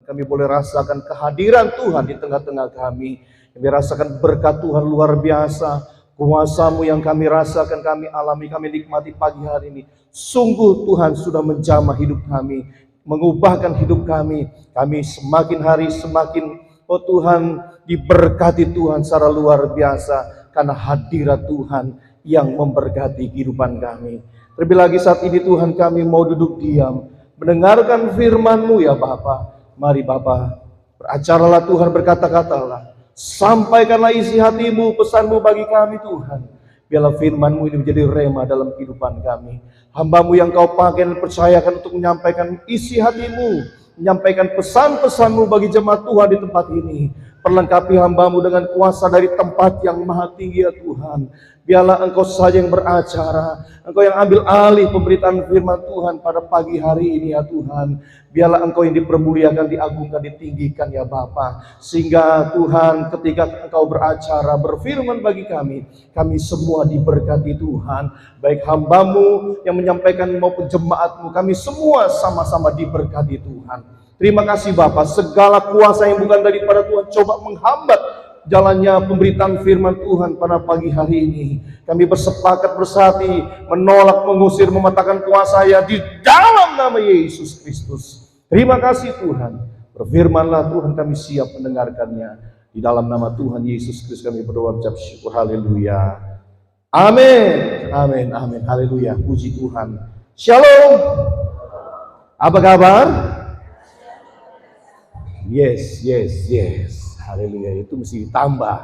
Kami boleh rasakan kehadiran Tuhan di tengah-tengah kami. Kami rasakan berkat Tuhan luar biasa. Kuasa-Mu yang kami rasakan, kami alami, kami nikmati pagi hari ini. Sungguh Tuhan sudah menjamah hidup kami, mengubahkan hidup kami. Kami semakin hari semakin, oh Tuhan, diberkati Tuhan secara luar biasa. Karena hadirat Tuhan yang memberkati kehidupan kami. Terlebih lagi saat ini Tuhan, kami mau duduk diam, mendengarkan firman-Mu ya Bapa. Mari Bapa, beracaralah Tuhan, berkata-katalah. Sampaikanlah isi hati-Mu, pesan-Mu bagi kami Tuhan. Biarlah firman-Mu ini menjadi rema dalam kehidupan kami. Hamba-Mu yang Kau pakai dan percayakan untuk menyampaikan isi hati-Mu, menyampaikan pesan-pesan-Mu bagi jemaat Tuhan di tempat ini. Perlengkapi hamba-Mu dengan kuasa dari tempat yang maha tinggi ya Tuhan. Biarlah Engkau saja yang beracara, Engkau yang ambil alih pemberitaan firman Tuhan pada pagi hari ini ya Tuhan. Biarlah Engkau yang dipermuliakan, diagungkan, ditinggikan ya Bapa. Sehingga Tuhan ketika Engkau beracara, berfirman bagi kami semua diberkati Tuhan. Baik hamba-Mu yang menyampaikan maupun jemaat-Mu, kami semua sama-sama diberkati Tuhan. Terima kasih Bapa, segala kuasa yang bukan daripada Tuhan coba menghambat jalannya pemberitaan firman Tuhan pada pagi hari ini. Kami bersepakat bersati, menolak, mengusir, mematahkan kuasa ya di dalam nama Yesus Kristus. Terima kasih Tuhan. Berfirmanlah Tuhan, kami siap mendengarkannya. Di dalam nama Tuhan Yesus Kristus kami berdoa, ucap syukur. Haleluya. Amin. Amin. Amin. Haleluya. Puji Tuhan. Shalom. Apa kabar? Yes, yes, yes. Haleluya, itu mesti ditambah,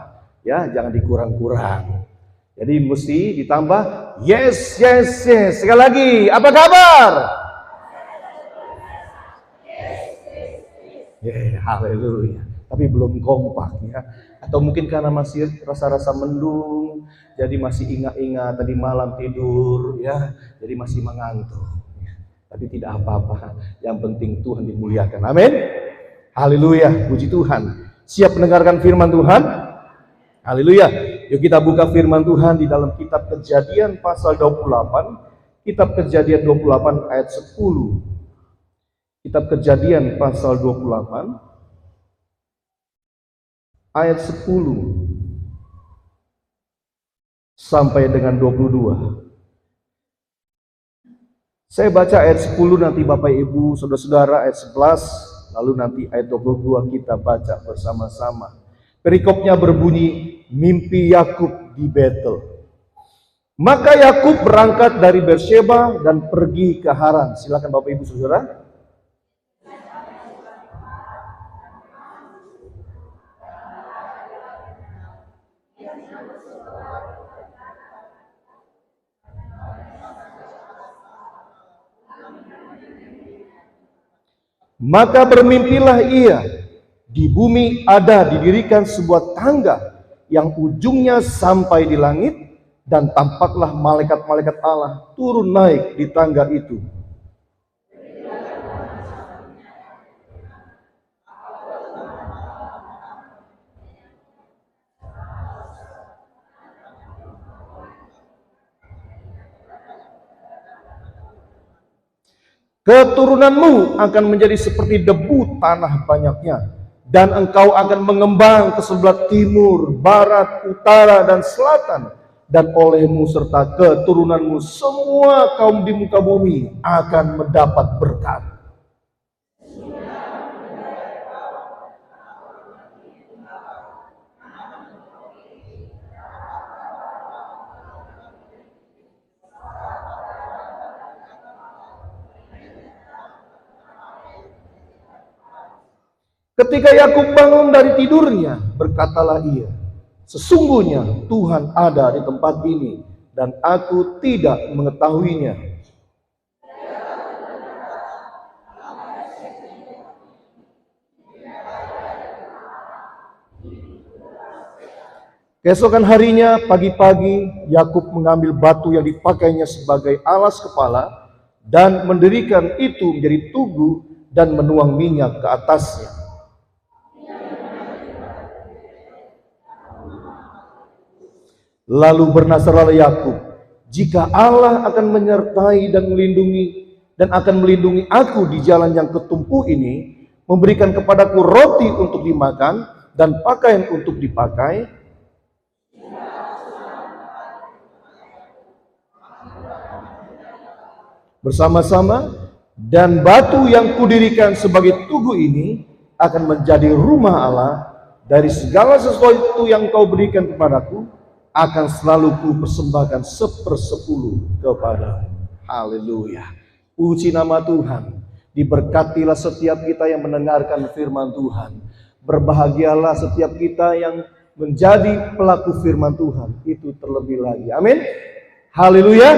ya, jangan dikurang-kurang. Jadi mesti ditambah, yes, yes, yes. Sekali lagi, apa kabar? Haleluya. Tapi belum kompak ya. Atau mungkin karena masih rasa-rasa mendung, jadi masih ingat-ingat tadi malam tidur, ya, jadi masih mengantuk. Tapi tidak apa-apa. Yang penting Tuhan dimuliakan. Amin. Haleluya, puji Tuhan. Siap mendengarkan firman Tuhan? Haleluya. Yuk kita buka firman Tuhan di dalam kitab Kejadian pasal 28. Kitab Kejadian 28 ayat 10. Kitab Kejadian pasal 28 ayat 10 sampai dengan 22. Saya baca ayat 10, nanti Bapak Ibu Saudara-saudara ayat 11. Lalu nanti ayat 22 kita baca bersama-sama. Perikopnya berbunyi, mimpi Yakub di Betel. Maka Yakub berangkat dari Beersheba dan pergi ke Haran. Silakan Bapak Ibu Saudara. Maka bermimpilah ia, di bumi ada didirikan sebuah tangga yang ujungnya sampai di langit, dan tampaklah malaikat-malaikat Allah turun naik di tangga itu. Keturunanmu akan menjadi seperti debu tanah banyaknya, dan engkau akan mengembang ke sebelah timur, barat, utara, dan selatan, dan olehmu serta keturunanmu semua kaum di muka bumi akan mendapat berkat. Ketika Yakub bangun dari tidurnya, berkatalah ia, sesungguhnya Tuhan ada di tempat ini, dan aku tidak mengetahuinya. Keesokan harinya, pagi-pagi, Yakub mengambil batu yang dipakainya sebagai alas kepala, dan mendirikan itu menjadi tugu, dan menuang minyak ke atasnya. Lalu bernasarlah Yakub, jika Allah akan menyertai dan melindungi, dan akan melindungi aku di jalan yang ketumpu ini, memberikan kepadaku roti untuk dimakan dan pakaian untuk dipakai, bersama-sama, dan batu yang kudirikan sebagai tugu ini akan menjadi rumah Allah. Dari segala sesuatu yang kau berikan kepadaku akan selalu ku persembahkan 1/10 kepadamu. Haleluya. Puji nama Tuhan. Diberkatilah setiap kita yang mendengarkan firman Tuhan. Berbahagialah setiap kita yang menjadi pelaku firman Tuhan. Itu terlebih lagi. Amin. Haleluya.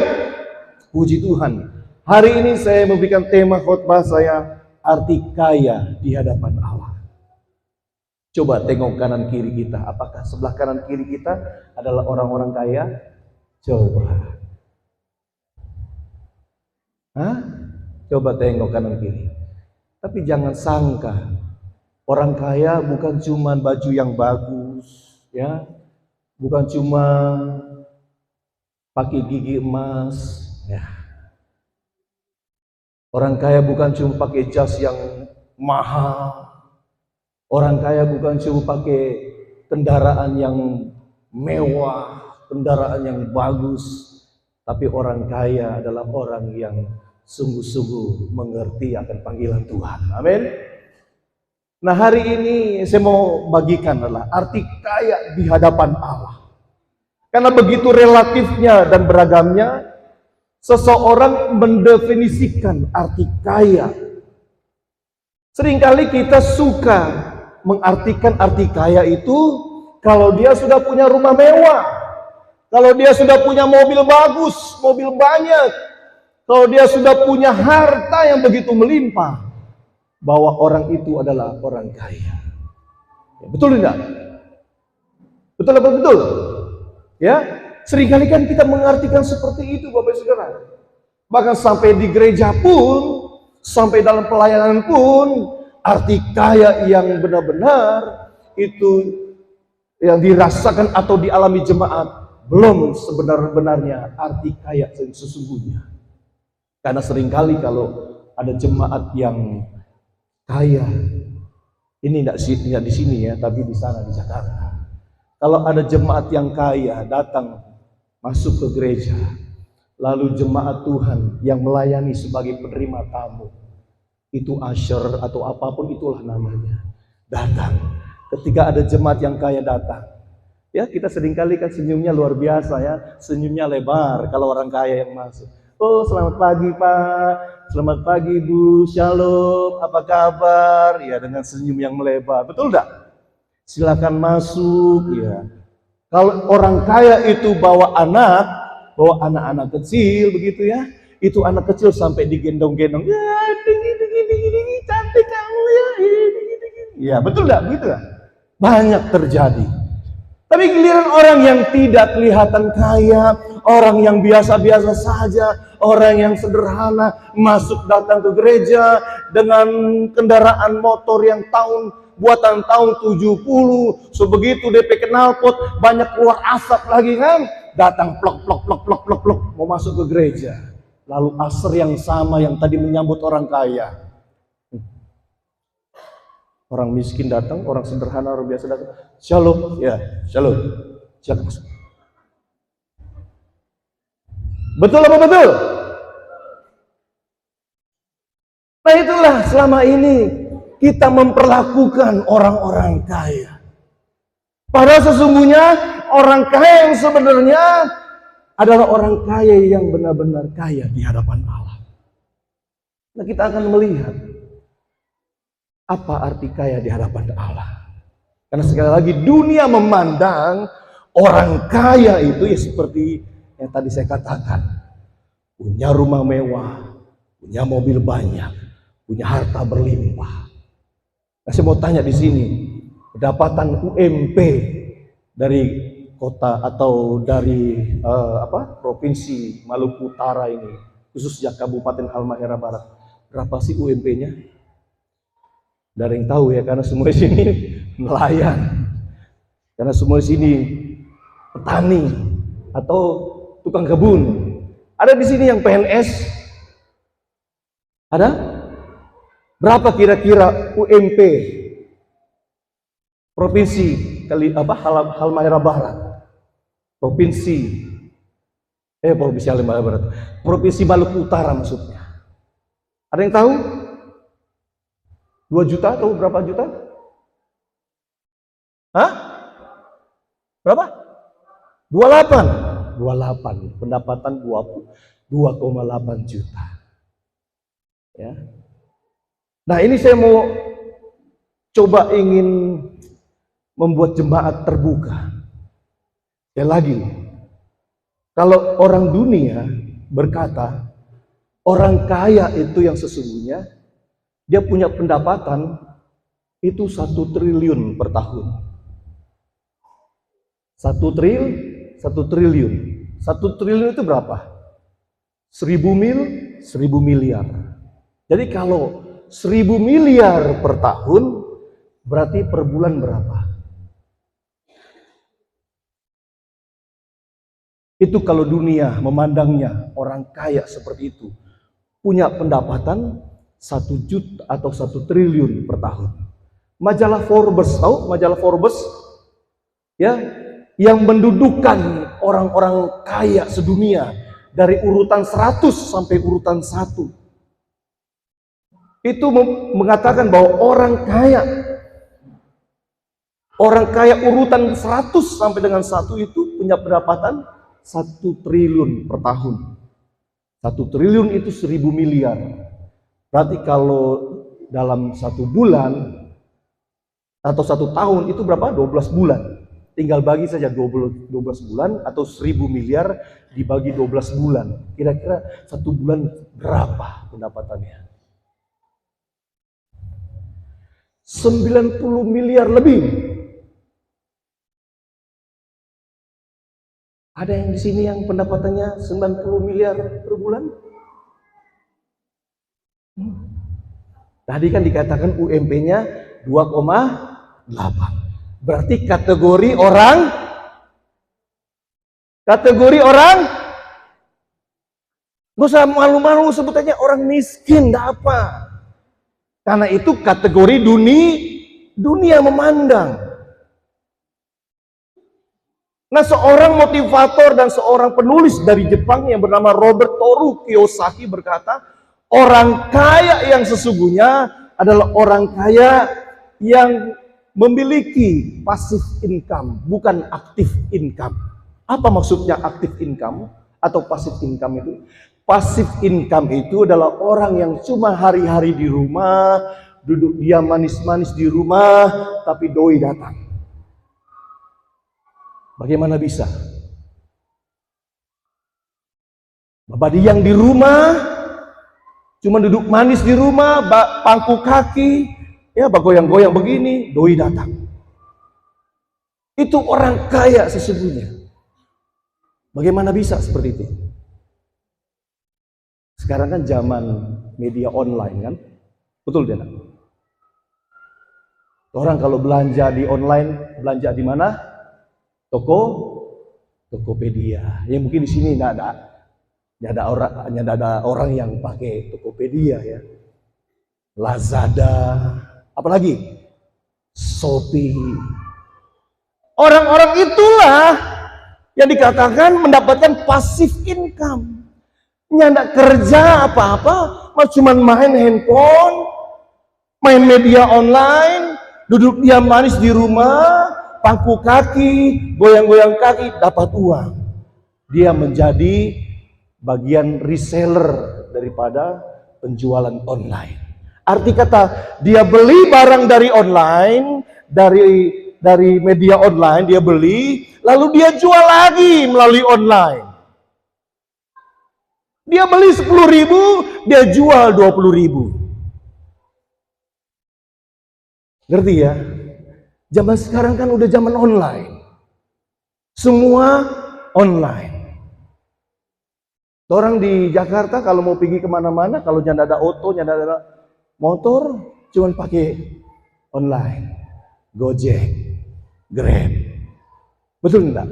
Puji Tuhan. Hari ini saya memberikan tema khotbah saya, arti kaya di hadapan Allah. Coba tengok kanan kiri kita. Apakah sebelah kanan kiri kita adalah orang-orang kaya? Coba. Hah? Coba tengok kanan kiri. Tapi jangan sangka orang kaya bukan cuma baju yang bagus, ya. Bukan cuma pakai gigi emas, ya. Orang kaya bukan cuma pakai jas yang mahal. Orang kaya bukan cuma pakai kendaraan yang mewah, kendaraan yang bagus. Tapi orang kaya adalah orang yang sungguh-sungguh mengerti akan panggilan Tuhan. Amin. Nah, hari ini saya mau bagikan adalah arti kaya di hadapan Allah. Karena begitu relatifnya dan beragamnya, seseorang mendefinisikan arti kaya. Seringkali kita suka mengartikan arti kaya itu kalau dia sudah punya rumah mewah, kalau dia sudah punya mobil bagus, mobil banyak, kalau dia sudah punya harta yang begitu melimpah, bahwa orang itu adalah orang kaya. Ya, betul tidak? Betul apa betul? Ya, seringkali kan kita mengartikan seperti itu, Bapak Saudara. Bahkan sampai di gereja pun, sampai dalam pelayanan pun, arti kaya yang benar-benar itu yang dirasakan atau dialami jemaat belum sebenar-benarnya arti kaya sesungguhnya. Karena seringkali kalau ada jemaat yang kaya, ini tidak di sini ya, tapi di sana di Jakarta. Kalau ada jemaat yang kaya datang masuk ke gereja, lalu jemaat Tuhan yang melayani sebagai penerima tamu, itu usher atau apapun itulah namanya, datang. Ketika ada jemaat yang kaya datang, ya kita seringkali kan senyumnya luar biasa ya, senyumnya lebar kalau orang kaya yang masuk. Oh, selamat pagi Pak, selamat pagi Bu, Shalom, apa kabar? Ya, dengan senyum yang melebar, betul enggak? Silakan masuk, ya. Kalau orang kaya itu bawa anak-anak kecil begitu ya, itu anak kecil sampai digendong-gendong, ya dingin, cantik kamu ya, dingin. Ya betul enggak begitu ya? Banyak terjadi. Tapi giliran orang yang tidak kelihatan kaya, orang yang biasa-biasa saja, orang yang sederhana masuk datang ke gereja dengan kendaraan motor yang buatan tahun 70, sebegitu DP knalpot, banyak keluar asap lagi kan, datang plok mau masuk ke gereja. Lalu asar yang sama yang tadi menyambut orang kaya, orang miskin datang, orang sederhana, orang biasa datang, shalom, ya shalom, silakan masuk. Betul apa betul? Nah itulah selama ini kita memperlakukan orang-orang kaya. Padahal sesungguhnya orang kaya yang sebenarnya adalah orang kaya yang benar-benar kaya di hadapan Allah. Nah kita akan melihat apa arti kaya di hadapan Allah. Karena sekali lagi dunia memandang orang kaya itu ya seperti yang tadi saya katakan, punya rumah mewah, punya mobil banyak, punya harta berlimpah. Nah, saya mau tanya di sini, pendapatan UMP dari kota atau dari provinsi Maluku Utara ini, khususnya Kabupaten Halmahera Barat, berapa sih UMP-nya? Ada yang tahu ya, karena semua di sini nelayan, karena semua di sini petani atau tukang kebun. Ada di sini yang PNS? Ada? Berapa kira-kira UMP provinsi Halmahera Barat? Provinsi Halmahera Barat. Provinsi Maluku Utara maksudnya. Ada yang tahu? 2 juta atau berapa juta? Hah? Berapa? 28. Pendapatan 2,8 juta. Ya. Nah, ini saya mau coba ingin membuat jemaat terbuka. Sekali lagi, kalau orang dunia berkata, orang kaya itu yang sesungguhnya, dia punya pendapatan itu 1 triliun per tahun. 1 triliun. 1 triliun itu berapa? 1000 miliar. Jadi kalau 1000 miliar per tahun, berarti per bulan berapa? Itu kalau dunia memandangnya orang kaya seperti itu, punya pendapatan 1 juta atau 1 triliun per tahun. Majalah Forbes, tahu majalah Forbes? Ya, yang mendudukan orang-orang kaya sedunia dari urutan 100 sampai urutan 1. Itu mengatakan bahwa orang kaya urutan 100 sampai dengan 1 itu punya pendapatan 1 triliun per tahun. 1 triliun itu 1000 miliar. Berarti kalau dalam 1 bulan atau 1 tahun itu berapa? 12 bulan. Tinggal bagi saja 12 bulan atau 1000 miliar dibagi 12 bulan. Kira-kira 1 bulan berapa pendapatannya? 90 miliar lebih. Ada yang di sini yang pendapatannya 90 miliar per bulan? Tadi kan dikatakan UMP-nya 2,8. Berarti kategori orang nggak usah malu-malu sebutannya orang miskin, enggak apa. Karena itu kategori dunia memandang. Nah, seorang motivator dan seorang penulis dari Jepang yang bernama Robert Toru Kiyosaki berkata, orang kaya yang sesungguhnya adalah orang kaya yang memiliki passive income, bukan active income. Apa maksudnya active income atau passive income itu? Passive income itu adalah orang yang cuma hari-hari di rumah, duduk diam manis-manis di rumah, tapi doi datang. Bagaimana bisa? Bapak yang di rumah, cuma duduk manis di rumah, pangku kaki, ya bergoyang-goyang begini, doi datang. Itu orang kaya sesungguhnya. Bagaimana bisa seperti itu? Sekarang kan zaman media online kan, betul tidak? Orang kalau belanja di online, belanja di mana? Tokopedia. Ya mungkin di sini tidak ada orang yang pakai Tokopedia ya. Lazada, apalagi Shopee. Orang-orang itulah yang dikatakan mendapatkan passive income. Nggak kerja apa-apa, cuma main handphone, main media online, duduk diam manis di rumah, pangku kaki, goyang-goyang kaki, dapat uang. Dia menjadi bagian reseller daripada penjualan online. Arti kata, dia beli barang dari online, dari media online, dia beli, lalu dia jual lagi melalui online. Dia beli 10.000, dia jual 20.000. Ngerti ya? Zaman sekarang kan udah zaman online. Semua online. Orang di Jakarta kalau mau pergi kemana-mana, kalau nyanda ada auto, nyanda ada motor, cuman pakai online. Gojek, Grab. Betul enggak?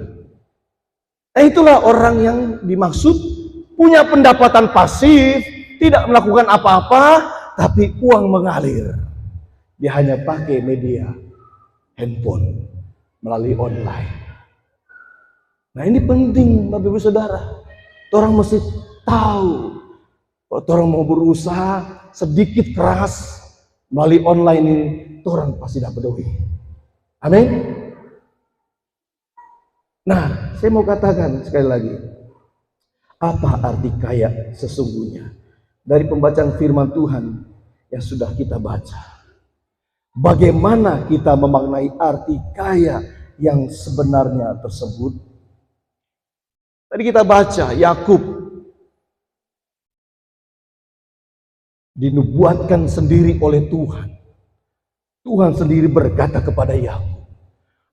Nah, itulah orang yang dimaksud punya pendapatan pasif, tidak melakukan apa-apa, tapi uang mengalir. Dia hanya pakai media handphone melalui online. Nah ini penting Bapak Ibu Saudara. Orang mesti tahu kalau orang mau berusaha sedikit keras melalui online ini, orang pasti dapat duit. Amin. Nah, saya mau katakan sekali lagi, apa arti kaya sesungguhnya? Dari pembacaan firman Tuhan yang sudah kita baca. Bagaimana kita memaknai arti kaya yang sebenarnya tersebut? Tadi kita baca Yakub dinubuatkan sendiri oleh Tuhan. Tuhan sendiri berkata kepada Yakub,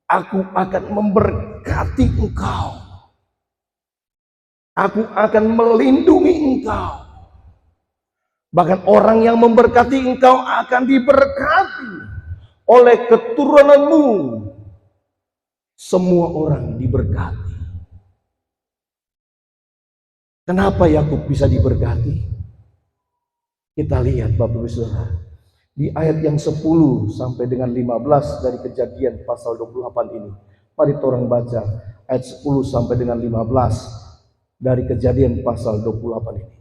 aku akan memberkati engkau. Aku akan melindungi engkau. Bahkan orang yang memberkati engkau akan diberkati oleh keturunanmu. Semua orang diberkati. Kenapa Yakub bisa diberkati? Kita lihat Bapak Ibu Saudara. Di ayat yang 10 sampai dengan 15 dari Kejadian pasal 28 ini. Mari orang baca ayat 10 sampai dengan 15 dari Kejadian pasal 28 ini.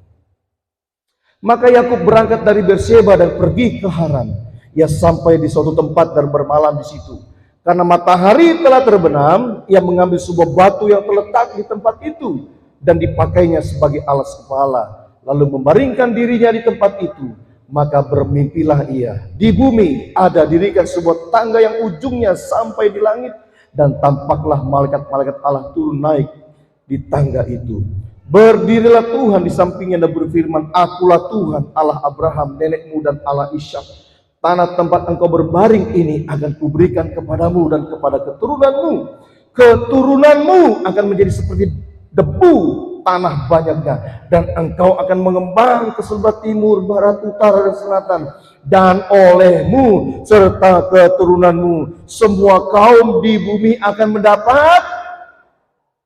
Maka Yakub berangkat dari Berseba dan pergi ke Haran. Ia sampai di suatu tempat dan bermalam di situ. Karena matahari telah terbenam, ia mengambil sebuah batu yang terletak di tempat itu dan dipakainya sebagai alas kepala, lalu membaringkan dirinya di tempat itu. Maka bermimpilah ia. Di bumi ada dirikan sebuah tangga yang ujungnya sampai di langit, dan tampaklah malaikat-malaikat Allah turun naik di tangga itu. Berdirilah Tuhan di sampingnya dan berfirman, akulah Tuhan Allah Abraham nenekmu dan Allah Ishak. Tanah tempat engkau berbaring ini akan kuberikan kepadamu dan kepada keturunanmu. Keturunanmu akan menjadi seperti debu tanah banyaknya, dan engkau akan mengembang ke sebelah timur, barat, utara, dan selatan. Dan olehmu serta keturunanmu semua kaum di bumi akan mendapat.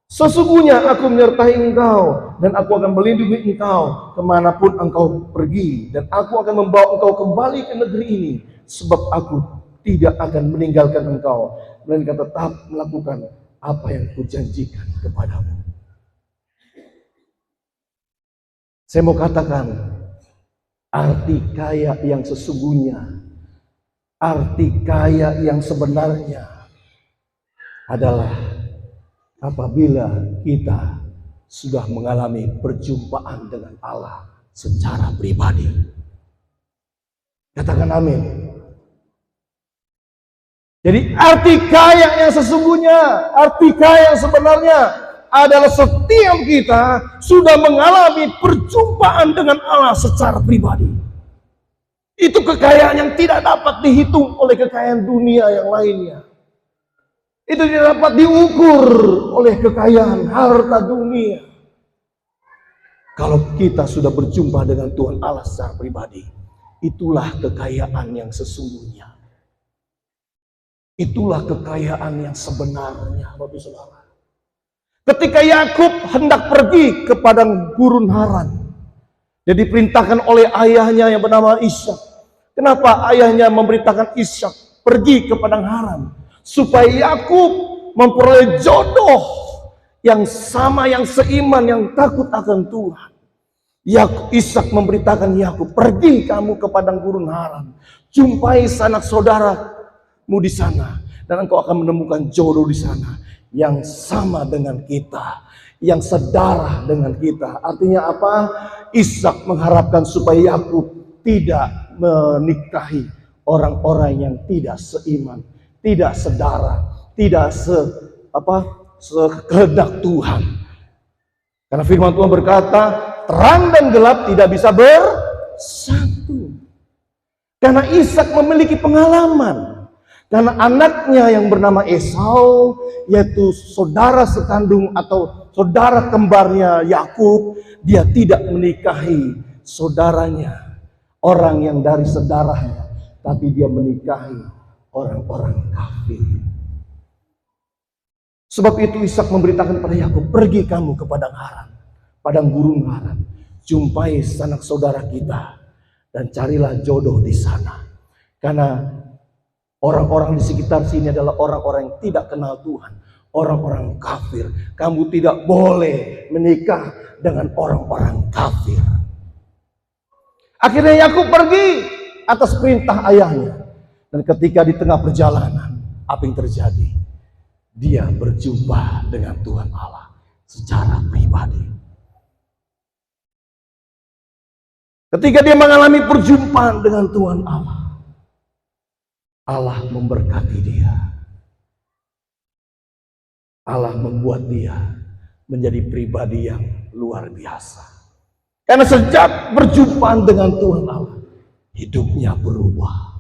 Sesungguhnya aku menyertai engkau, dan aku akan melindungi engkau kemanapun engkau pergi, dan aku akan membawa engkau kembali ke negeri ini, sebab aku tidak akan meninggalkan engkau, melainkan tetap melakukan apa yang kujanjikan kepadamu. Saya mau katakan, arti kaya yang sesungguhnya, arti kaya yang sebenarnya adalah apabila kita sudah mengalami perjumpaan dengan Allah secara pribadi. Katakan amin. Jadi arti kaya yang sesungguhnya, arti kaya yang sebenarnya adalah setiap kita sudah mengalami perjumpaan dengan Allah secara pribadi. Itu kekayaan yang tidak dapat dihitung oleh kekayaan dunia yang lainnya. Itu tidak dapat diukur oleh kekayaan harta dunia. Kalau kita sudah berjumpa dengan Tuhan Allah secara pribadi, itulah kekayaan yang sesungguhnya. Itulah kekayaan yang sebenarnya, Bapak Saudara. Ketika Yakub hendak pergi ke padang gurun Haran, dia diperintahkan oleh ayahnya yang bernama Ishak. Kenapa ayahnya memerintahkan Ishak pergi ke padang Haran? Supaya Yakub memperoleh jodoh yang sama, yang seiman, yang takut akan Tuhan. Ishak memberitakan Yakub, pergi kamu ke padang gurun Haran, jumpai sanak saudaramu di sana, dan engkau akan menemukan jodoh di sana yang sama dengan kita, yang sedarah dengan kita. Artinya apa? Ishak mengharapkan supaya Yakub tidak menikahi orang-orang yang tidak seiman, tidak sedarah, tidak sekehendak Tuhan. Karena firman Tuhan berkata, terang dan gelap tidak bisa bersatu. Karena Ishak memiliki pengalaman. Karena anaknya yang bernama Esau, yaitu saudara sekandung atau saudara kembarnya Yakub, dia tidak menikahi saudaranya, orang yang dari sedarahnya, tapi dia menikahi orang-orang kafir. Sebab itu Ishak memberitakan pada Yakub, pergi kamu ke padang Haran, padang gurun Haran, jumpai sanak saudara kita, dan carilah jodoh di sana. Karena orang-orang di sekitar sini adalah orang-orang yang tidak kenal Tuhan, orang-orang kafir. Kamu tidak boleh menikah dengan orang-orang kafir. Akhirnya Yakub pergi atas perintah ayahnya. Dan ketika di tengah perjalanan, apa yang terjadi? Dia berjumpa dengan Tuhan Allah secara pribadi. Ketika dia mengalami perjumpaan dengan Tuhan Allah, Allah memberkati dia. Allah membuat dia menjadi pribadi yang luar biasa. Karena sejak perjumpaan dengan Tuhan Allah, hidupnya berubah.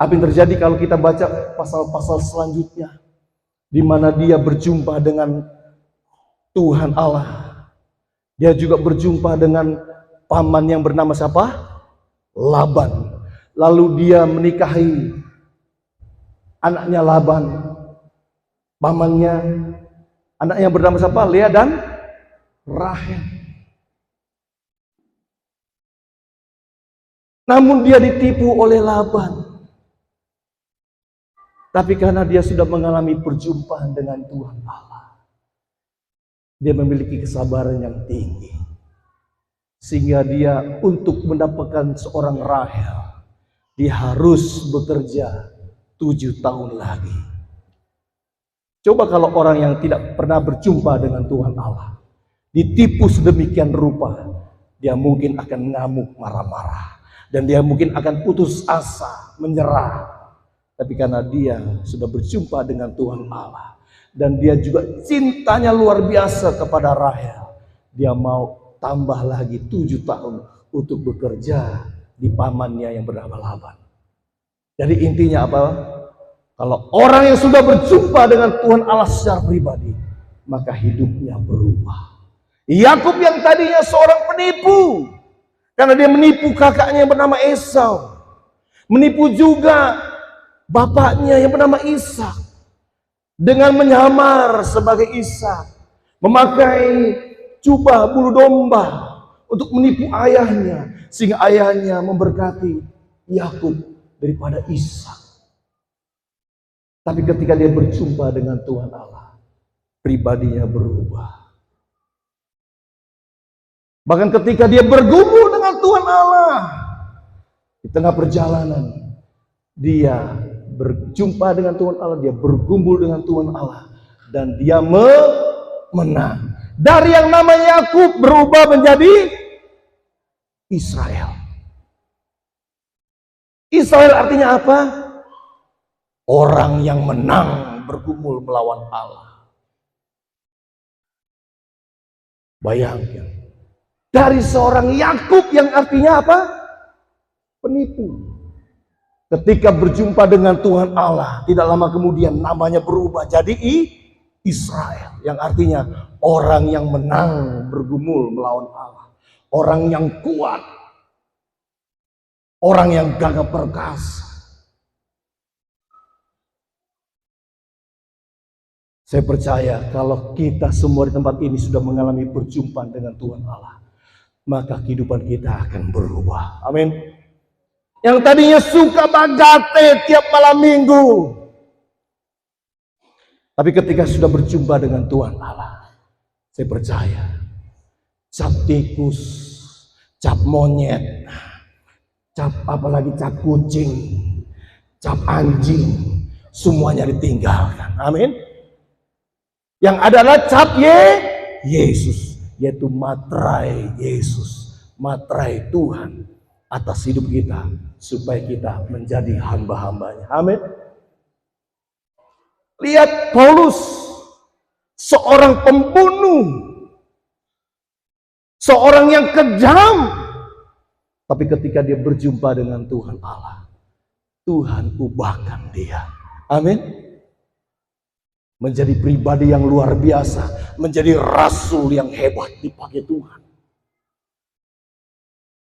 Apa yang terjadi kalau kita baca pasal-pasal selanjutnya, di mana dia berjumpa dengan Tuhan Allah. Dia juga berjumpa dengan paman yang bernama siapa? Laban. Lalu dia menikahi anaknya Laban. Pamannya, anaknya bernama siapa? Lea dan Rahel. Namun dia ditipu oleh Laban. Tapi karena dia sudah mengalami perjumpaan dengan Tuhan Allah, dia memiliki kesabaran yang tinggi. Sehingga dia untuk mendapatkan seorang Rahel, dia harus bekerja 7 tahun lagi. Coba kalau orang yang tidak pernah berjumpa dengan Tuhan Allah, ditipu sedemikian rupa, dia mungkin akan ngamuk, marah-marah. Dan dia mungkin akan putus asa, menyerah. Tapi karena dia sudah berjumpa dengan Tuhan Allah, dan dia juga cintanya luar biasa kepada Rahel, dia mau tambah lagi 7 tahun untuk bekerja di pamannya yang bernama Laban. Jadi intinya apa? Kalau orang yang sudah berjumpa dengan Tuhan Allah secara pribadi, maka hidupnya berubah. Yakub yang tadinya seorang penipu, karena dia menipu kakaknya yang bernama Esau, menipu juga bapaknya yang bernama Ishak, dengan menyamar sebagai Ishak, memakai jubah bulu domba untuk menipu ayahnya, sehingga ayahnya memberkati Yakub daripada Ishak. Tapi ketika dia berjumpa dengan Tuhan Allah, pribadinya berubah. Bahkan ketika dia bergumul dengan Tuhan Allah, di tengah perjalanan dia berjumpa dengan Tuhan Allah, dia bergumul dengan Tuhan Allah, dan dia menang. Dari yang namanya Yakub berubah menjadi Israel. Israel artinya apa? Orang yang menang bergumul melawan Allah. Bayangkan, dari seorang Yakub yang artinya apa? Penipu. Ketika berjumpa dengan Tuhan Allah, tidak lama kemudian namanya berubah jadi Israel, yang artinya orang yang menang bergumul melawan Allah, orang yang kuat, orang yang gagah perkasa. Saya percaya kalau kita semua di tempat ini sudah mengalami perjumpaan dengan Tuhan Allah, maka kehidupan kita akan berubah. Amin. Yang tadinya suka bagate tiap malam minggu, tapi ketika sudah berjumpa dengan Tuhan Allah, saya percaya cap tikus, cap monyet, cap apalagi cap kucing, cap anjing, semuanya ditinggalkan. Amin. Yang adalah cap Yesus, yaitu materai Yesus, materai Tuhan atas hidup kita, supaya kita menjadi hamba-hambanya. Amin. Lihat Paulus, seorang pembunuh, seorang yang kejam, tapi ketika dia berjumpa dengan Tuhan Allah, Tuhan ubahkan dia. Amin. Menjadi pribadi yang luar biasa, menjadi rasul yang hebat dipakai Tuhan.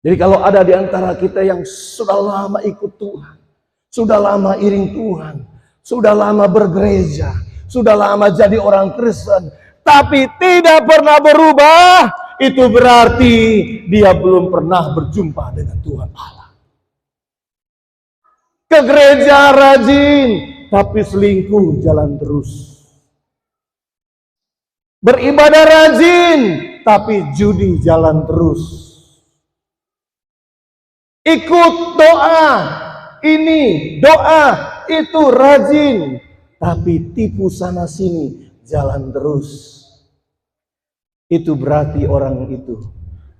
Jadi kalau ada di antara kita yang sudah lama ikut Tuhan, sudah lama iring Tuhan, sudah lama bergereja, sudah lama jadi orang Kristen, tapi tidak pernah berubah, itu berarti dia belum pernah berjumpa dengan Tuhan Allah. Ke gereja rajin, tapi selingkuh jalan terus. Beribadah rajin, tapi judi jalan terus. Ikut doa, ini doa, itu rajin, tapi tipu sana sini jalan terus. Itu berarti orang itu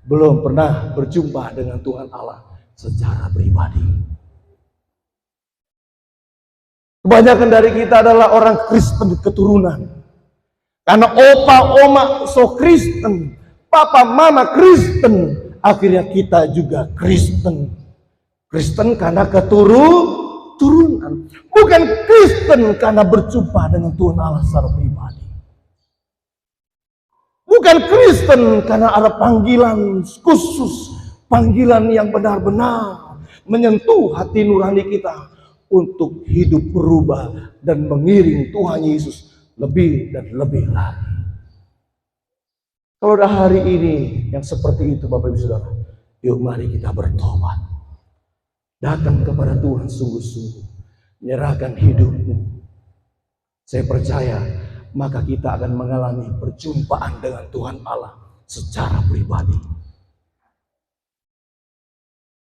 belum pernah berjumpa dengan Tuhan Allah secara pribadi. Kebanyakan dari kita adalah orang Kristen keturunan. Karena opa, oma so Kristen, papa, mama Kristen, akhirnya kita juga Kristen. Kristen karena keturunan. Bukan Kristen karena berjumpa dengan Tuhan Allah secara pribadi. Bukan Kristen karena ada panggilan khusus, panggilan yang benar-benar menyentuh hati nurani kita untuk hidup berubah dan mengiring Tuhan Yesus lebih dan lebih lagi. Kalau udah hari ini yang seperti itu Bapak Ibu Saudara, yuk mari kita bertobat. Datang kepada Tuhan sungguh-sungguh, menyerahkan hidupmu. Saya percaya maka kita akan mengalami perjumpaan dengan Tuhan Allah secara pribadi.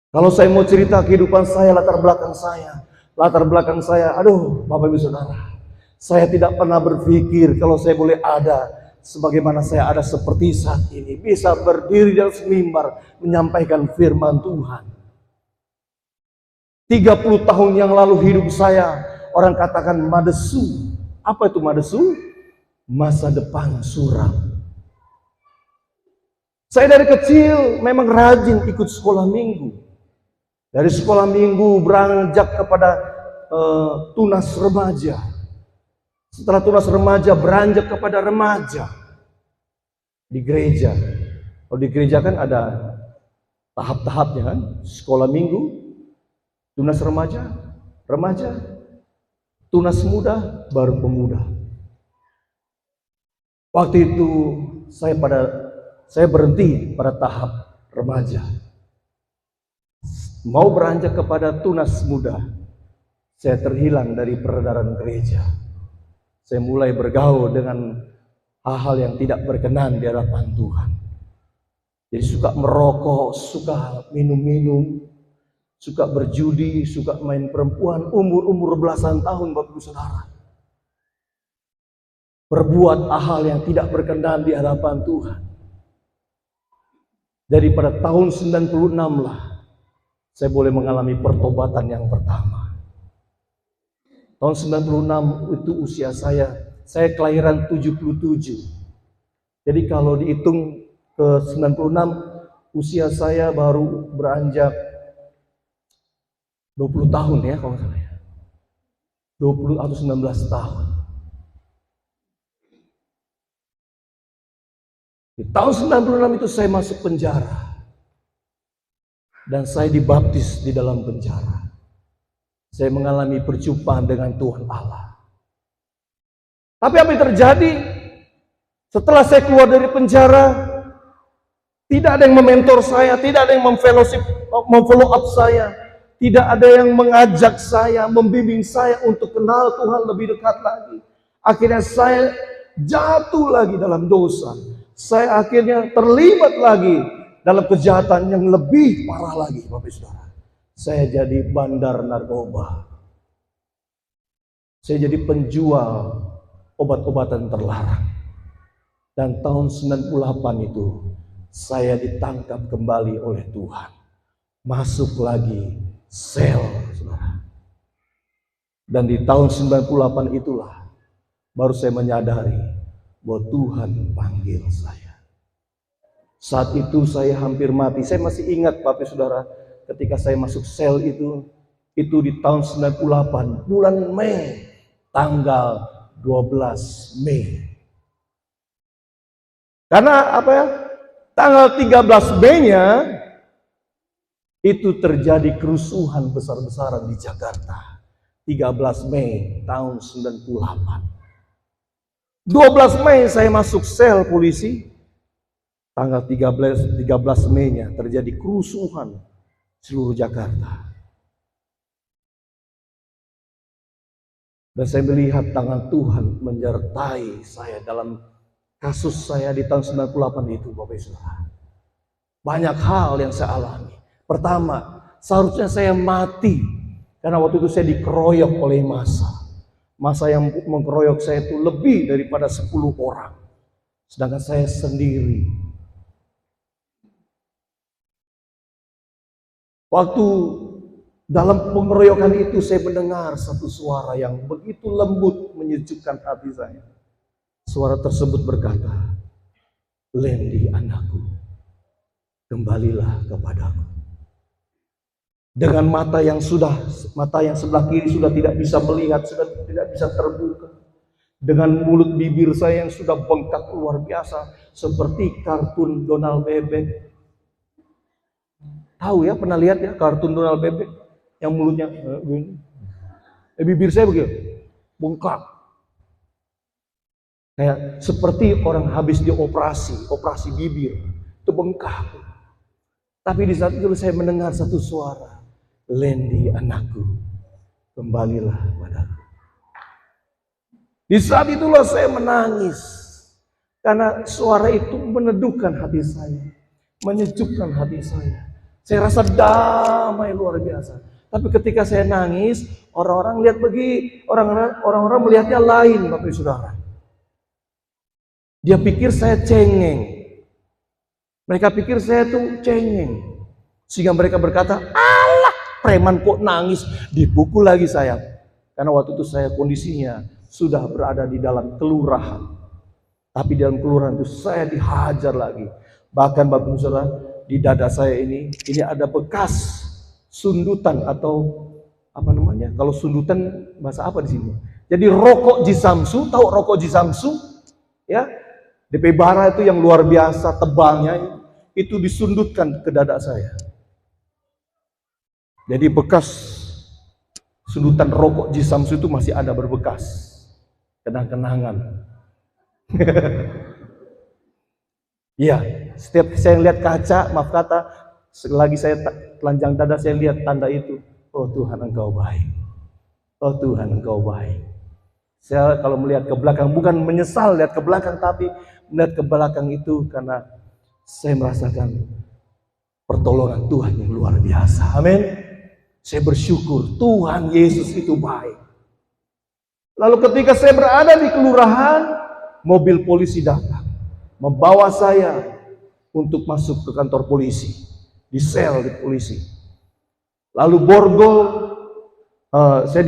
Kalau saya mau cerita kehidupan saya, latar belakang saya, aduh Bapak Ibu Saudara, saya tidak pernah berpikir kalau saya boleh ada sebagaimana saya ada seperti saat ini, bisa berdiri di atas mimbar menyampaikan firman Tuhan. 30 tahun yang lalu hidup saya, orang katakan madesu. Apa itu madesu? Masa depan suram. Saya dari kecil memang rajin ikut sekolah minggu. Dari sekolah minggu beranjak kepada tunas remaja. Setelah tunas remaja beranjak kepada remaja di gereja. Kalau di gereja kan ada tahap-tahapnya kan, sekolah minggu, tunas remaja, tunas muda, baru pemuda. Waktu itu saya berhenti pada tahap remaja. Mau beranjak kepada tunas muda, saya terhilang dari peredaran gereja. Saya mulai bergaul dengan hal-hal yang tidak berkenan di hadapan Tuhan. Jadi suka merokok, suka minum-minum, suka berjudi, suka main perempuan, umur belasan tahun Bapak Ibu Saudara. Berbuat hal yang tidak berkenan di hadapan Tuhan. Jadi pada tahun 96 lah, saya boleh mengalami pertobatan yang pertama. Tahun 96 itu usia saya kelahiran 77. Jadi kalau dihitung ke 96, usia saya baru beranjak 20 tahun ya kalau nggak salah ya. 20 atau 19 tahun. Di tahun 96 itu saya masuk penjara. Dan saya dibaptis di dalam penjara. Saya mengalami perjumpaan dengan Tuhan Allah. Tapi apa yang terjadi? Setelah saya keluar dari penjara, tidak ada yang mementor saya, tidak ada yang memfollow up saya, tidak ada yang mengajak saya, membimbing saya untuk kenal Tuhan lebih dekat lagi. Akhirnya saya jatuh lagi dalam dosa. Saya akhirnya terlibat lagi dalam kejahatan yang lebih parah lagi, Bapak Saudara. Saya jadi bandar narkoba. Saya jadi penjual obat-obatan terlarang. Dan tahun 98 itu saya ditangkap kembali oleh Tuhan. Masuk lagi sel, Saudara. Dan di tahun 98 itulah baru saya menyadari bahwa Tuhan panggil saya. Saat itu saya hampir mati. Saya masih ingat Bapak Saudara, ketika saya masuk sel itu di tahun 98, bulan Mei, tanggal 12 Mei. Karena apa ya? Tanggal 13 Mei-nya itu terjadi kerusuhan besar-besaran di Jakarta. 13 Mei tahun 98. 12 Mei saya masuk sel polisi. tanggal 13 Mei-nya terjadi kerusuhan seluruh Jakarta. Dan saya melihat tangan Tuhan menyertai saya dalam kasus saya di tahun 98 itu, Bapak Ibu Saudara. Banyak hal yang saya alami. Pertama, seharusnya saya mati karena waktu itu saya dikeroyok oleh massa. Massa yang mengkeroyok saya itu lebih daripada 10 orang. Sedangkan saya sendiri. Waktu dalam pengeroyokan itu saya mendengar satu suara yang begitu lembut menyejukkan hati saya. Suara tersebut berkata, "Lendi anakku, kembalilah kepadaku." Dengan mata yang sebelah kiri sudah tidak bisa melihat, sudah tidak bisa terbuka. Dengan mulut bibir saya yang sudah bengkak luar biasa seperti kartun Donald Bebek. Tahu ya, pernah lihat ya kartun Donald Bebek? Yang mulutnya begini. Bibir saya begitu, bengkak. Kayak seperti orang habis operasi bibir, itu bengkak. Tapi di saat itu saya mendengar satu suara, "Lendi anakku, kembalilah padaku." Di saat itulah saya menangis. Karena suara itu meneduhkan hati saya, menyejukkan hati saya. Saya rasa damai luar biasa. Tapi ketika saya nangis, orang-orang melihatnya lain, Bapak Ibu Saudara. Dia pikir saya cengeng. Mereka pikir saya tuh cengeng. Sehingga mereka berkata, "Alah, preman kok nangis?" Dipukul lagi saya. Karena waktu itu saya kondisinya sudah berada di dalam kelurahan. Tapi dalam kelurahan itu saya dihajar lagi. Bahkan Bapak Ibu Saudara, di dada saya ini ada bekas sundutan atau apa namanya? Kalau sundutan bahasa apa di sini? Jadi rokok Jisamsu, tahu rokok Jisamsu? Ya, DP bara itu yang luar biasa tebalnya itu disundutkan ke dada saya. Jadi bekas sundutan rokok Jisamsu itu masih ada berbekas. Kenang-kenangan. Iya, setiap saya lihat kaca, maaf kata, selagi saya telanjang dada saya lihat tanda itu. Oh Tuhan, Engkau baik. Oh Tuhan, Engkau baik. Saya kalau melihat ke belakang, bukan menyesal lihat ke belakang, tapi melihat ke belakang itu karena saya merasakan pertolongan Tuhan yang luar biasa. Amin. Saya bersyukur Tuhan Yesus itu baik. Lalu ketika saya berada di kelurahan, mobil polisi datang, membawa saya untuk masuk ke kantor polisi, di sel di polisi. Lalu borgol, saya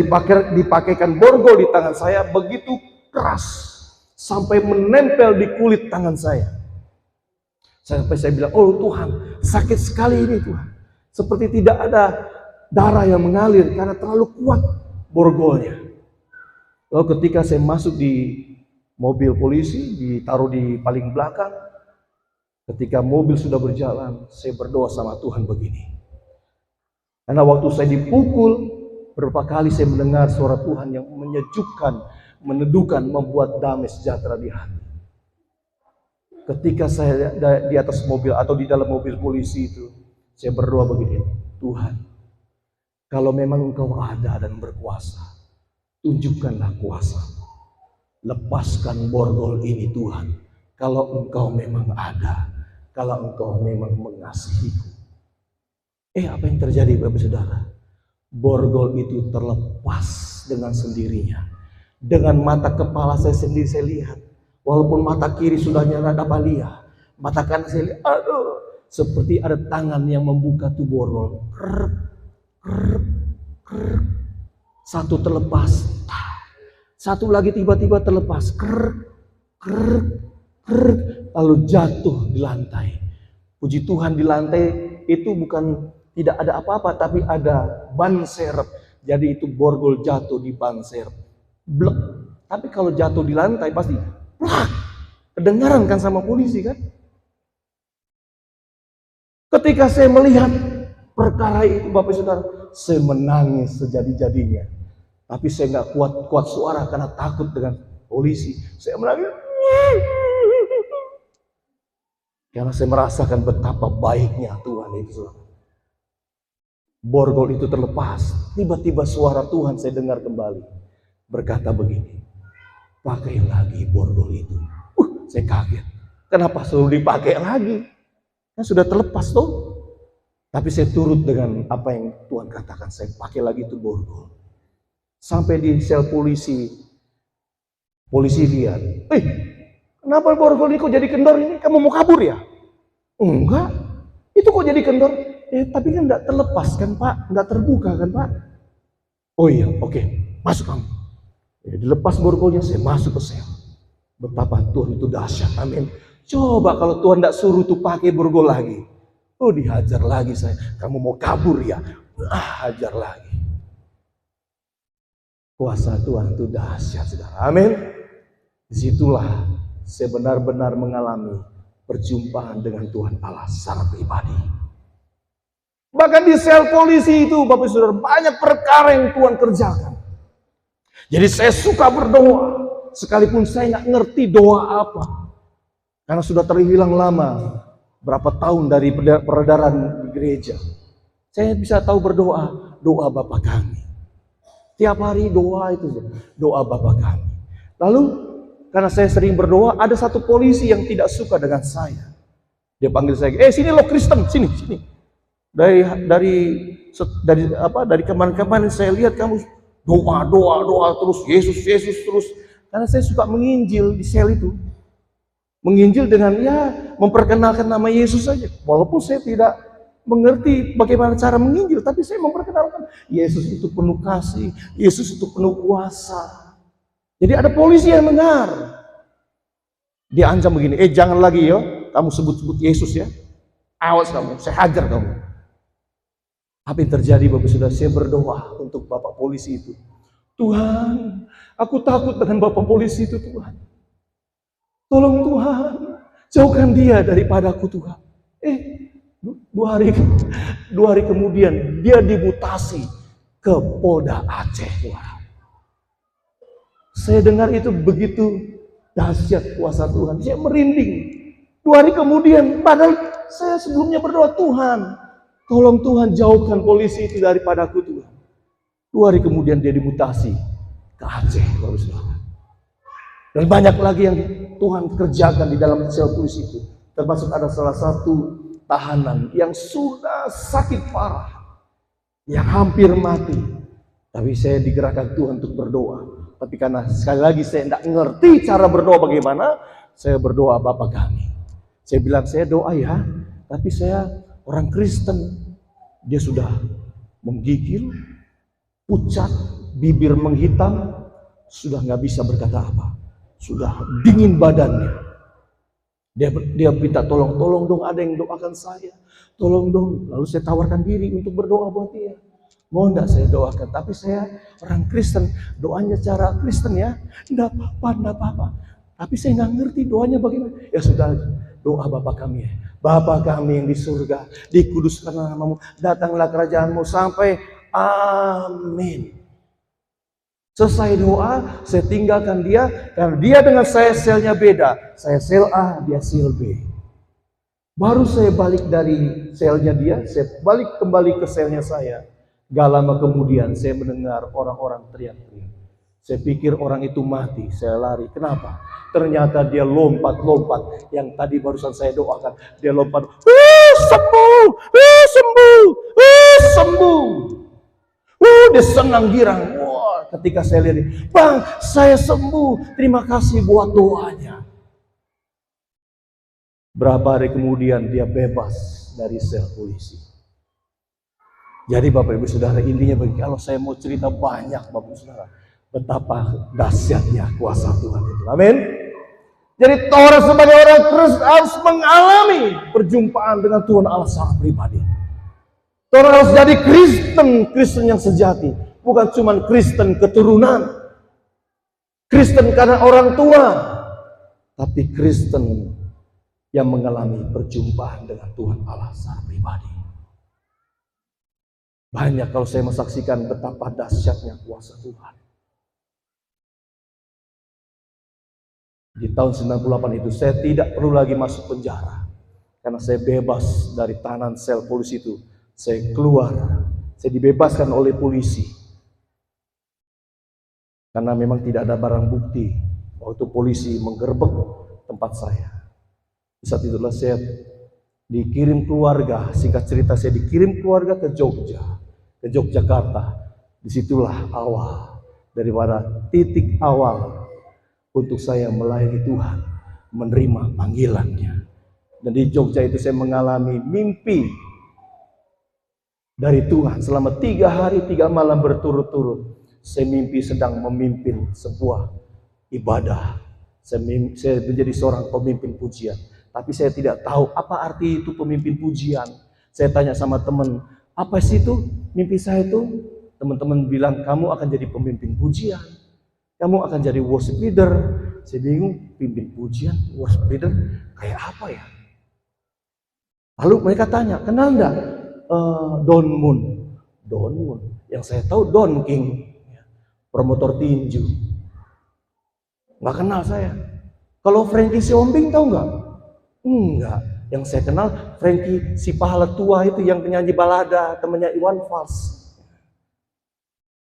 dipakaikan borgol di tangan saya begitu keras sampai menempel di kulit tangan saya. Sampai saya bilang, "Oh Tuhan, sakit sekali ini Tuhan. Seperti tidak ada darah yang mengalir karena terlalu kuat borgolnya." Lalu ketika saya masuk di mobil polisi, ditaruh di paling belakang, ketika mobil sudah berjalan, saya berdoa sama Tuhan begini. Karena waktu saya dipukul, berapa kali saya mendengar suara Tuhan yang menyejukkan, meneduhkan, membuat damai sejahtera di hati. Ketika saya di atas mobil atau di dalam mobil polisi itu, saya berdoa begini, "Tuhan, kalau memang Engkau ada dan berkuasa, tunjukkanlah kuasa-Mu. Lepaskan borgol ini Tuhan, kalau Engkau memang ada, kalau Engkau memang mengasihiku." Apa yang terjadi Bapak Saudara? Borgol itu terlepas dengan sendirinya. Dengan mata kepala saya sendiri saya lihat, walaupun mata kiri sudah nyala dapat lihat, mata kanan saya lihat, aduh, seperti ada tangan yang membuka tuh borgol. Krep, krep, krep. Satu terlepas, satu lagi tiba-tiba terlepas, krep, krep, krep, lalu jatuh di lantai. Puji Tuhan, di lantai itu bukan tidak ada apa-apa, tapi ada ban serep. Jadi itu borgol jatuh di ban serep. Blek. Tapi kalau jatuh di lantai pasti plak. Kedengaran kan sama polisi kan? Ketika saya melihat perkara itu Bapak Saudara, saya menangis sejadi-jadinya. Tapi saya nggak kuat suara karena takut dengan polisi. Saya menangis. Karena saya merasakan betapa baiknya Tuhan itu. Borgol itu terlepas. Tiba-tiba suara Tuhan saya dengar kembali. Berkata begini, pakai lagi borgol itu. Saya kaget. Kenapa selalu dipakai lagi? Kan sudah terlepas tuh. Tapi saya turut dengan apa yang Tuhan katakan. Saya pakai lagi itu borgol. Sampai di sel polisi. Polisi lihat. Kenapa borgol ini kok jadi kendor ini? Kamu mau kabur ya? Enggak. Itu kok jadi kendor? Tapi kan enggak terlepas kan Pak? Enggak terbuka kan Pak? Oh iya, oke. Masuk kamu. Dilepas borgolnya, saya masuk ke sel. Betapa Tuhan itu dahsyat. Amin. Coba kalau Tuhan enggak suruh tuh pakai borgol lagi. Dihajar lagi saya. Kamu mau kabur ya? Hajar lagi. Kuasa Tuhan itu dahsyat, saudara. Amin. Disitulah saya benar-benar mengalami perjumpaan dengan Tuhan Allah secara pribadi. Bahkan di sel polisi itu, Bapak Saudara, banyak perkara yang Tuhan kerjakan. Jadi saya suka berdoa, sekalipun saya nggak ngerti doa apa. Karena sudah terhilang lama, berapa tahun dari peredaran di gereja. Saya bisa tahu berdoa, doa Bapa kami. Tiap hari doa itu, doa Bapa kami. Lalu, karena saya sering berdoa, ada satu polisi yang tidak suka dengan saya. Dia panggil saya, sini lo Kristen, sini. Dari kemarin-kemarin saya lihat kamu doa terus, Yesus terus. Karena saya suka menginjil di sel itu. Menginjil dengan memperkenalkan nama Yesus saja. Walaupun saya tidak mengerti bagaimana cara menginjil, tapi saya memperkenalkan Yesus itu penuh kasih, Yesus itu penuh kuasa. Jadi ada polisi yang dengar. Dia ancam begini, jangan lagi ya, kamu sebut-sebut Yesus ya. Awas kamu, saya hajar kamu. Apa yang terjadi Bapak Saudara? Saya berdoa untuk Bapak polisi itu. Tuhan, aku takut dengan Bapak polisi itu Tuhan. Tolong Tuhan, jauhkan dia daripadaku Tuhan. Dua hari kemudian dia dimutasi ke Polda Aceh Tuhan. Saya dengar itu begitu dahsyat kuasa Tuhan. Saya merinding. 2 hari kemudian, padahal saya sebelumnya berdoa, Tuhan, tolong Tuhan jauhkan polisi itu daripadaku Tuhan. 2 hari kemudian dia dimutasi ke Aceh, Bapak Saudara. Dan banyak lagi yang Tuhan kerjakan di dalam sel polisi itu. Termasuk ada salah satu tahanan yang sudah sakit parah, yang hampir mati. Tapi saya digerakkan Tuhan untuk berdoa. Tapi karena sekali lagi saya tidak ngerti cara berdoa bagaimana, saya berdoa Bapa kami. Saya bilang saya doa ya, tapi saya orang Kristen. Dia sudah menggigil, pucat, bibir menghitam, sudah nggak bisa berkata apa. Sudah dingin badannya. Dia minta tolong dong, ada yang doakan saya. Tolong dong. Lalu saya tawarkan diri untuk berdoa buat dia. Mau enggak saya doakan, tapi saya orang Kristen, doanya cara Kristen ya, enggak apa-apa. Tapi saya nggak ngerti doanya bagaimana. Ya sudah, doa Bapa kami ya. Bapa kami yang di surga, dikuduskanlah namamu, datanglah kerajaanmu sampai amin. Selesai doa, saya tinggalkan dia, karena dia dengan saya selnya beda. Saya sel A, dia sel B. Baru saya balik dari selnya dia, saya balik kembali ke selnya saya. Gak lama kemudian saya mendengar orang-orang teriak-teriak. Saya pikir orang itu mati, saya lari. Kenapa? Ternyata dia lompat-lompat. Yang tadi barusan saya doakan, dia lompat. Sembuh, sembuh, sembuh. Dia senang girang. Wah, ketika saya lihat, Bang, saya sembuh. Terima kasih buat doanya. Berapa hari kemudian dia bebas dari sel polisi. Jadi Bapak Ibu Saudara, intinya bagi kalau saya mau cerita banyak Bapak Ibu Saudara, betapa dahsyatnya kuasa Tuhan itu. Amin. Jadi orang sebagai orang Kristen harus mengalami perjumpaan dengan Tuhan Allah secara pribadi. Orang harus jadi Kristen yang sejati, bukan cuma Kristen keturunan, Kristen karena orang tua, tapi Kristen yang mengalami perjumpaan dengan Tuhan Allah secara pribadi. Banyak kalau saya menyaksikan betapa dahsyatnya kuasa Tuhan. Di tahun 98 itu saya tidak perlu lagi masuk penjara. Karena saya bebas dari tahanan sel polisi itu. Saya keluar, saya dibebaskan oleh polisi. Karena memang tidak ada barang bukti waktu polisi menggerebek tempat saya. Di saat itulah saya dikirim keluarga, singkat cerita saya dikirim keluarga ke Jogja, ke Yogyakarta. Disitulah awal, daripada titik awal untuk saya melayani Tuhan, menerima panggilannya. Dan di Jogja itu saya mengalami mimpi dari Tuhan selama 3 hari 3 malam berturut-turut. Saya mimpi sedang memimpin sebuah ibadah. Saya menjadi seorang pemimpin pujian. Tapi saya tidak tahu apa arti itu pemimpin pujian. Saya tanya sama teman, apa sih itu mimpi saya itu? Teman-teman bilang, kamu akan jadi pemimpin pujian. Kamu akan jadi worship leader. Saya bingung, pimpin pujian, worship leader, kayak apa ya? Lalu mereka tanya, kenal enggak Don Moon? Don Moon, yang saya tahu Don King, promotor tinju. Nggak kenal saya. Kalau Frankie Siombing tahu nggak? Enggak. Yang saya kenal Frankie si pahala tua itu yang penyanyi balada, temannya Iwan Fals.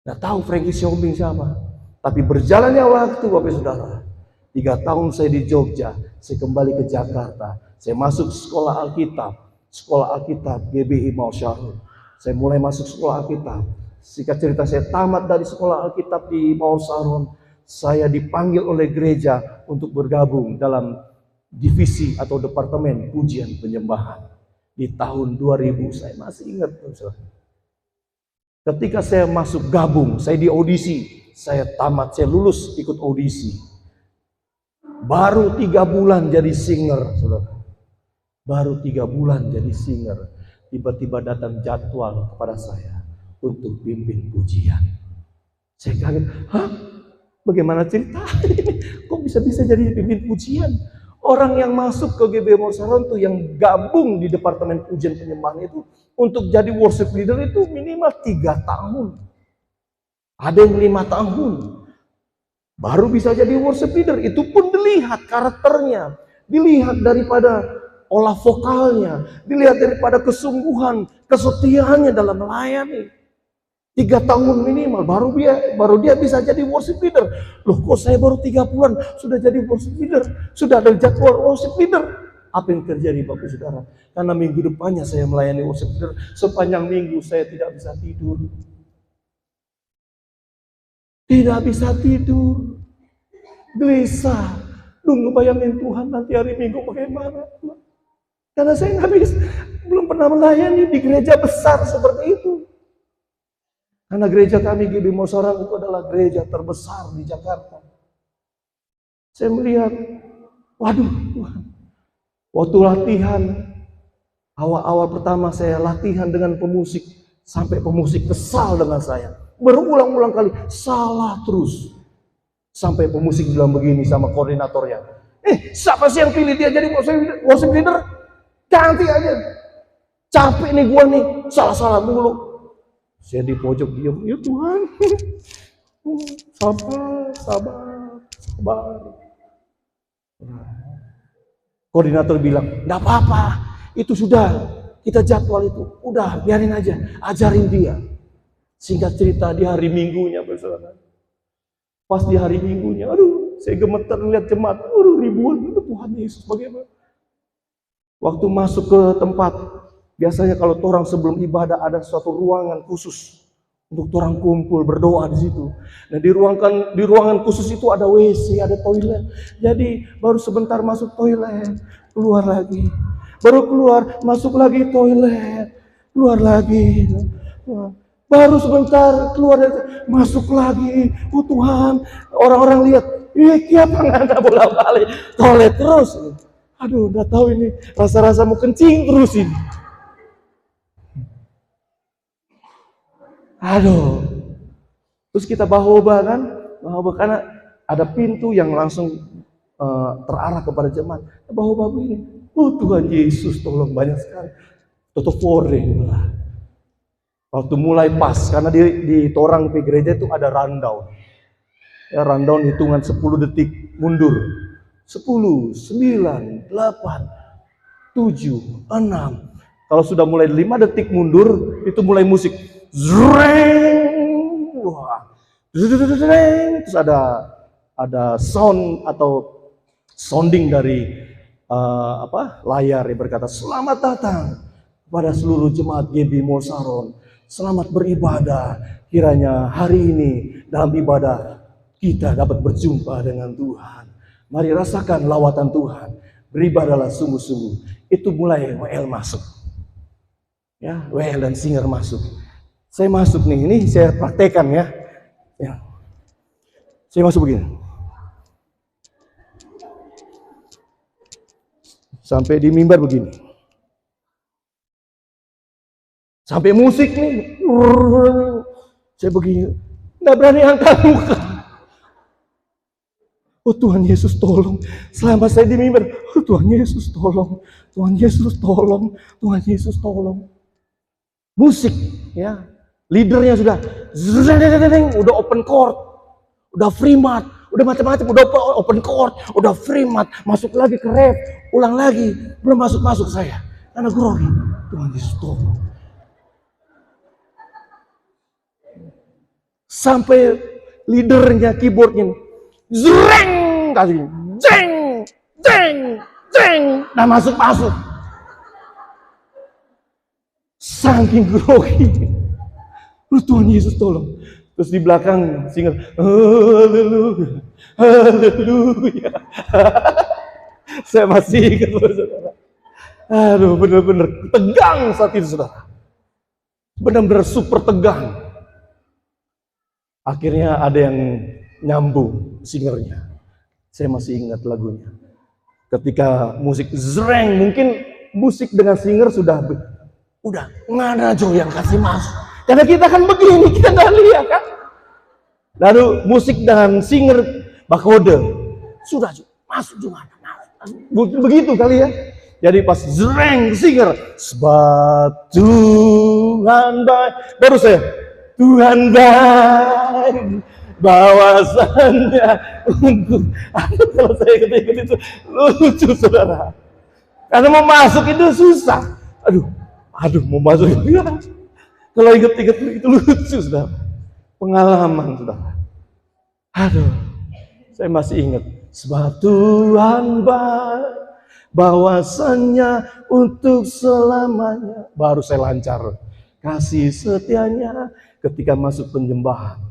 Nggak tahu Frankie Siombing siapa. Tapi berjalannya waktu, Bapak Saudara, 3 tahun saya di Jogja, saya kembali ke Jakarta. Saya masuk sekolah Alkitab GBI Mau Syarul. Saya mulai masuk sekolah Alkitab. Singkat cerita, saya tamat dari sekolah Alkitab di Mau Syarul. Saya dipanggil oleh gereja untuk bergabung dalam divisi atau departemen pujian penyembahan. Di tahun 2000, saya masih ingat. Ketika saya masuk gabung, saya di audisi. Saya tamat, saya lulus ikut audisi. Baru 3 bulan jadi singer, saudara. Baru 3 bulan jadi singer. Tiba-tiba datang jadwal kepada saya untuk pimpin pujian. Saya kaget, hah? Bagaimana cerita? Kok bisa-bisa jadi pimpin pujian? Orang yang masuk ke GBI Mau Syarul itu, yang gabung di departemen pujian penyembahan itu, untuk jadi worship leader itu minimal 3 tahun. Ada yang 5 tahun. Baru bisa jadi worship leader. Itu pun dilihat karakternya. Dilihat daripada olah vokalnya. Dilihat daripada kesungguhan, kesetiaannya dalam melayani. 3 tahun minimal, baru dia bisa jadi worship leader. Loh, kok saya baru 3 bulan sudah jadi worship leader? Sudah ada jadwal worship leader. Apa yang terjadi, Bapak Saudara? Karena minggu depannya saya melayani worship leader, sepanjang minggu saya tidak bisa tidur. Tidak bisa tidur. Gelisah. Nunggu bayangin Tuhan nanti hari Minggu bagaimana. Karena saya nggak bisa, belum pernah melayani di gereja besar seperti itu. Karena gereja kami GBI Mau Syarul itu adalah gereja terbesar di Jakarta. Saya melihat, waduh Tuhan. Waktu latihan, awal-awal pertama saya latihan dengan pemusik, sampai pemusik kesal dengan saya. Berulang-ulang kali, salah terus. Sampai pemusik bilang begini sama koordinatornya, siapa sih yang pilih dia jadi worship leader? Ganti aja. Capek nih gua nih, salah-salah mulu. Saya di pojok diam, ya Tuhan. Sabar. Koordinator bilang, enggak apa-apa, itu sudah kita jadwal itu, udah biarin aja, ajarin dia. Singkat cerita, di hari Minggunya, saudara. Pas di hari Minggunya, aduh, saya gemeter lihat jemaat, ribuan, itu Tuhan Yesus bagaimana. Waktu masuk ke tempat, biasanya kalau orang sebelum ibadah ada suatu ruangan khusus untuk orang kumpul berdoa di situ. Nah, di ruangan khusus itu ada WC, ada toilet. Jadi baru sebentar masuk toilet, keluar lagi. Baru keluar, masuk lagi toilet, keluar lagi. Baru sebentar keluar, masuk lagi. Oh Tuhan, orang-orang lihat, siapa nggak ada bolak-balik toilet terus. Aduh, udah tahu ini rasa-rasa mau kencing terus ini. Aduh, terus kita bahoba kan, karena ada pintu yang langsung terarah kepada jemaat. Bahoba begini, oh Tuhan Yesus tolong, banyak sekali. Tutup fore. Waktu mulai pas, karena di torang di gereja itu ada rundown. Ya, rundown hitungan 10 detik mundur. 10, 9, 8. 7, 6. Kalau sudah mulai 5 detik mundur, itu mulai musik. Zreng. Wah. Terus ada sound atau sounding dari layar yang berkata, selamat datang kepada seluruh jemaat GB Mall Saron. Selamat beribadah. Kiranya hari ini dalam ibadah kita dapat berjumpa dengan Tuhan. Mari rasakan lawatan Tuhan. Beribadahlah sungguh-sungguh. Itu mulai WL masuk. Ya, WL dan singer masuk. Saya masuk nih, ini saya praktekkan ya. Saya masuk begini. Sampai di mimbar begini. Sampai musik nih. Saya begini. Nggak berani angkat muka. Oh Tuhan Yesus tolong. Selama saya di mimbar. Oh Tuhan Yesus tolong. Tuhan Yesus tolong. Tuhan Yesus tolong. Musik ya. Leadernya sudah open chord. Udah free mat. Udah macam-macam, udah open chord, udah free mat, masuk lagi ke ref, ulang lagi, belum masuk saya, karena grogi. Tuhan Yesus tolong. Sampai leadernya keyboardnya, zreng kali, jeng, jeng, jeng, nah masuk. Saking grogi, Tuhan Yesus tolong. Terus di belakang singer, haleluya, haleluya. Saya masih ingat, saudara. Aduh, benar-benar tegang saat itu, saudara. Benar-benar super tegang. Akhirnya ada yang nyambung singernya. Saya masih ingat lagunya. Ketika musik zreng, mungkin musik dengan singer sudah mana Jo yang kasih masuk. Karena kita kan begini, kita nggak lihat kan. Lalu musik dengan singer bakode sudah masuk juga. Begitu kali ya. Jadi pas zreng singer, sebab Tuhan baik. Baru saya, Tuhan baik. Bahwasannya untuk kalau saya ikut itu lucu, saudara. Karena mau masuk itu susah. Aduh mau masuk itu ya. Kalau ingat-ingat itu lucu, saudara. Pengalaman, saudara. Aduh, saya masih ingat. Sebab Tuhan baik, bahwasannya untuk selamanya. Baru saya lancar. Kasih setianya ketika masuk penyembahan.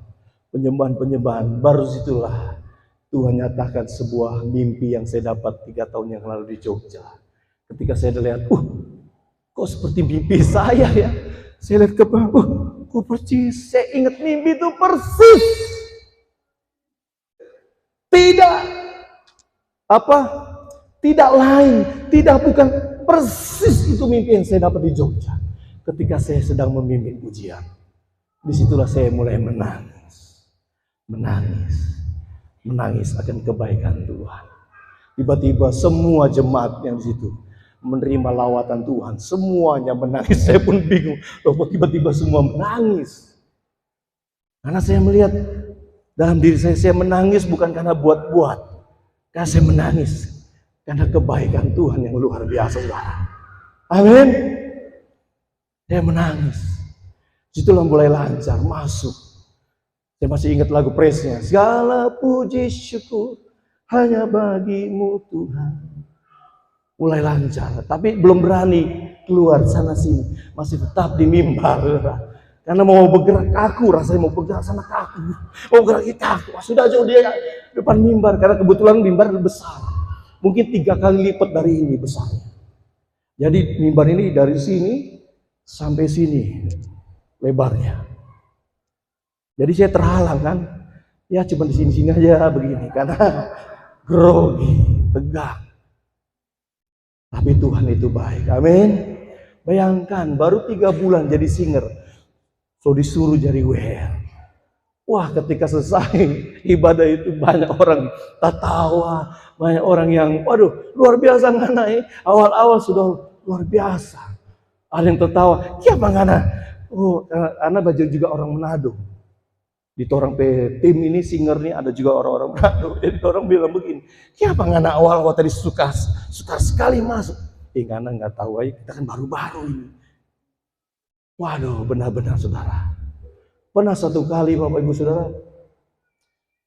Penyembahan, baru situlah Tuhan nyatakan sebuah mimpi yang saya dapat 3 tahun yang lalu di Jogja. Ketika saya lihat, kok seperti mimpi saya ya. Saya lihat ke bawah, kok persis. Saya ingat mimpi itu persis. Tidak lain, bukan, persis itu mimpi yang saya dapat di Jogja. Ketika saya sedang memimpin pujian. Disitulah saya mulai menangis akan kebaikan Tuhan. Tiba-tiba semua jemaat yang di situ menerima lawatan Tuhan, semuanya menangis. Saya pun bingung, loh tiba-tiba semua menangis. Karena saya melihat dalam diri saya menangis bukan karena buat-buat, karena saya menangis karena kebaikan Tuhan yang luar biasa, saudara. Amin. Saya menangis. Situlah mulai lancar masuk. Saya masih ingat lagu praise-nya. Segala puji syukur hanya bagimu Tuhan. Mulai lancar, tapi belum berani keluar sana sini. Masih tetap di mimbar. Karena mau bergerak kaku, rasanya mau bergerak sana kaku. Mau bergerak kaku. Sudah jauh dia depan mimbar. Karena kebetulan mimbar besar. Mungkin 3 kali lipat dari ini besarnya. Jadi mimbar ini dari sini sampai sini lebarnya. Jadi saya terhalang kan, ya cuma di sini aja begini, karena grogi, tegang. Tapi Tuhan itu baik, amin. Bayangkan baru 3 bulan jadi singer, so disuruh jadi WL. Wah, ketika selesai ibadah itu banyak orang tertawa, banyak orang yang, waduh luar biasa ngana, awal-awal sudah luar biasa. Ada yang tertawa, siapa ngana? Oh, karena baju juga orang Manado. Di orang tim ini singer nih ada juga orang-orang Manado. Jadi orang bilang begini, siapa ngana awal tadi suka sekali masuk. Karena nggak tahu aja, kita kan baru-baru ini. Waduh, benar-benar saudara. Pernah satu kali Bapak Ibu Saudara,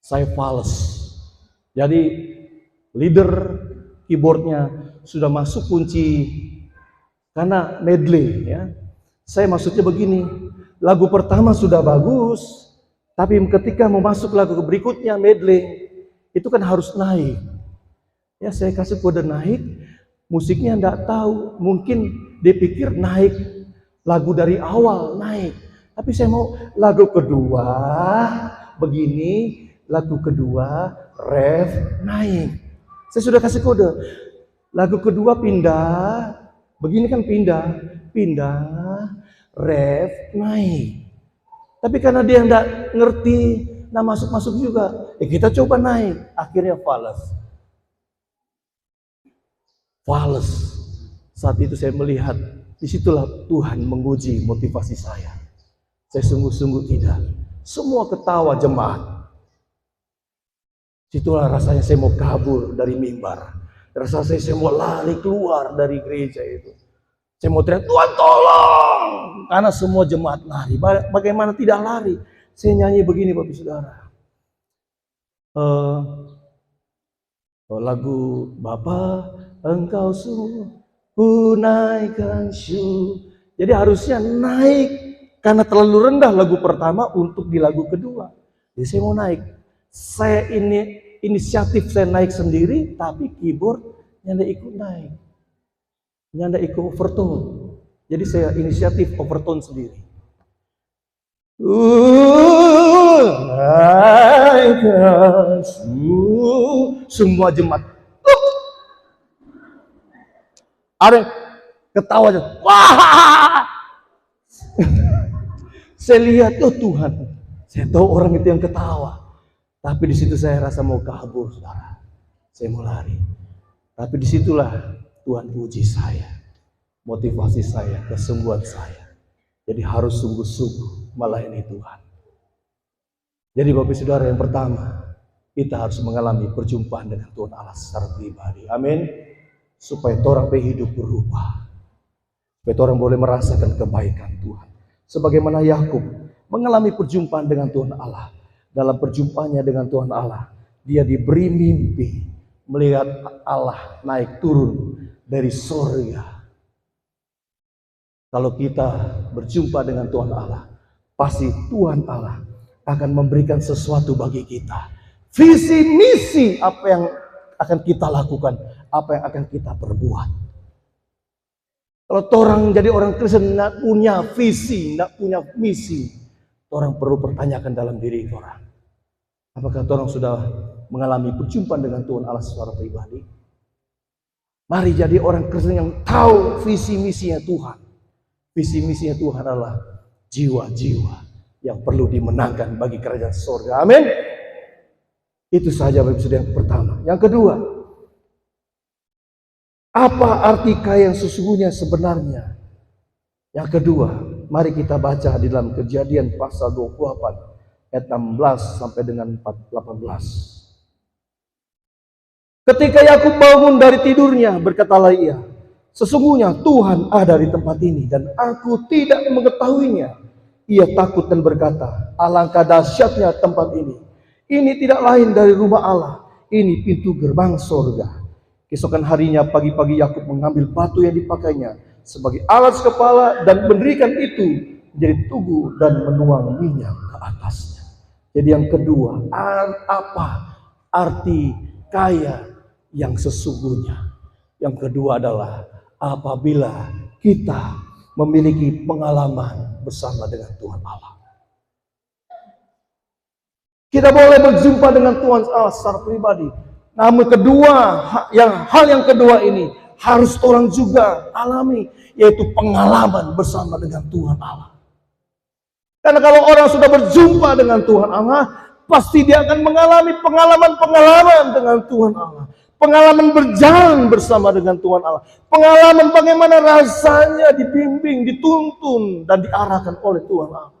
saya fales. Jadi leader keyboardnya sudah masuk kunci karena medley ya. Saya maksudnya begini, lagu pertama sudah bagus, tapi ketika mau masuk lagu berikutnya medley, itu kan harus naik. Ya saya kasih kode naik, musiknya enggak tahu, mungkin dia pikir naik lagu dari awal naik. Tapi saya mau lagu kedua begini, lagu kedua ref naik. Saya sudah kasih kode. Lagu kedua pindah, begini kan pindah, ref naik. Tapi karena dia enggak ngerti, nah masuk juga. Kita coba naik, akhirnya fales. Saat itu saya melihat, disitulah Tuhan menguji motivasi saya. Saya sungguh-sungguh tidak. Semua ketawa jemaat. Situlah rasanya saya mau kabur dari mimbar. Rasanya saya mau lari keluar dari gereja itu. Saya mau teriak, Tuhan tolong! Karena semua jemaat lari. Bagaimana tidak lari? Saya nyanyi begini Bapak Saudara. Lagu Bapa, Engkau sungguh ku naikkan syukur. Jadi harusnya naik. Karena terlalu rendah lagu pertama untuk di lagu kedua. Jadi saya mau naik. Saya ini inisiatif saya naik sendiri, tapi keyboard nyanda ikut naik. Nyanda ikut overtone. Jadi saya inisiatif overtone sendiri. Naikkan syukur. Semua jemaat. Ada yang ketawa aja. Wah! Saya lihat, oh Tuhan, saya tahu orang itu yang ketawa. Tapi di situ saya rasa mau kabur, saudara. Saya mau lari. Tapi disitulah Tuhan uji saya, motivasi saya, kesembuhan saya. Jadi harus sungguh-sungguh melayani Tuhan. Jadi Bapak Saudara, yang pertama, kita harus mengalami perjumpaan dengan Tuhan Allah secara pribadi. Amin. Supaya orang hidup berubah. Supaya orang boleh merasakan kebaikan Tuhan. Sebagaimana Yakub mengalami perjumpaan dengan Tuhan Allah. Dalam perjumpaannya dengan Tuhan Allah, dia diberi mimpi melihat Allah naik turun dari surga. Kalau kita berjumpa dengan Tuhan Allah, pasti Tuhan Allah akan memberikan sesuatu bagi kita. Visi misi apa yang akan kita lakukan, apa yang akan kita perbuat. Kalau orang jadi orang Kristen tidak punya visi, tidak punya misi, orang perlu pertanyakan dalam diri orang. Apakah orang sudah mengalami perjumpaan dengan Tuhan Allah secara pribadi? Mari jadi orang Kristen yang tahu visi misinya Tuhan. Visi misinya Tuhan adalah jiwa-jiwa yang perlu dimenangkan bagi kerajaan surga. Amin. Itu saja Bapak Saudara yang pertama. Yang kedua, apa arti kaya yang sesungguhnya sebenarnya? Yang kedua, mari kita baca di dalam Kejadian pasal 24 ayat 16 sampai dengan 18. Ketika Yakub bangun dari tidurnya, berkatalah ia, sesungguhnya Tuhan ada di tempat ini dan aku tidak mengetahuinya. Ia takut dan berkata, alangkah dahsyatnya tempat ini. Ini tidak lain dari rumah Allah. Ini pintu gerbang surga. Keesokan harinya pagi-pagi Yakub mengambil batu yang dipakainya sebagai alas kepala dan mendirikan itu menjadi tugu dan menuang minyak ke atasnya. Jadi yang kedua, apa arti kaya yang sesungguhnya? Yang kedua adalah apabila kita memiliki pengalaman bersama dengan Tuhan Allah. Kita boleh berjumpa dengan Tuhan Allah secara pribadi. Namun hal yang kedua ini harus orang juga alami, yaitu pengalaman bersama dengan Tuhan Allah. Karena kalau orang sudah berjumpa dengan Tuhan Allah, pasti dia akan mengalami pengalaman-pengalaman dengan Tuhan Allah. Pengalaman berjalan bersama dengan Tuhan Allah. Pengalaman bagaimana rasanya dibimbing, dituntun, dan diarahkan oleh Tuhan Allah.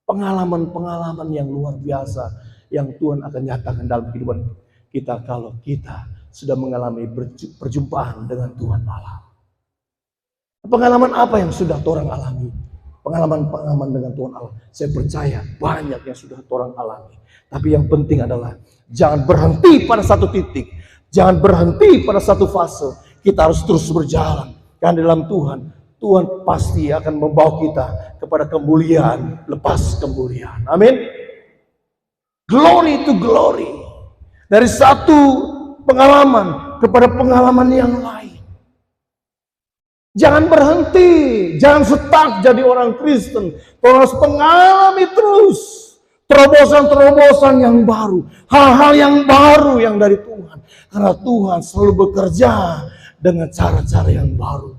Pengalaman-pengalaman yang luar biasa yang Tuhan akan nyatakan dalam kehidupan kita kalau kita sudah mengalami perjumpaan dengan Tuhan Allah. Pengalaman apa yang sudah orang alami? Pengalaman-pengalaman dengan Tuhan Allah. Saya percaya banyak yang sudah orang alami. Tapi yang penting adalah jangan berhenti pada satu titik. Jangan berhenti pada satu fase. Kita harus terus berjalan. Karena dalam Tuhan, Tuhan pasti akan membawa kita kepada kemuliaan lepas kemuliaan. Amin. Glory to glory. Dari satu pengalaman kepada pengalaman yang lain. Jangan berhenti, jangan stuck jadi orang Kristen. Terus mengalami terus terobosan-terobosan yang baru, hal-hal yang baru yang dari Tuhan. Karena Tuhan selalu bekerja dengan cara-cara yang baru.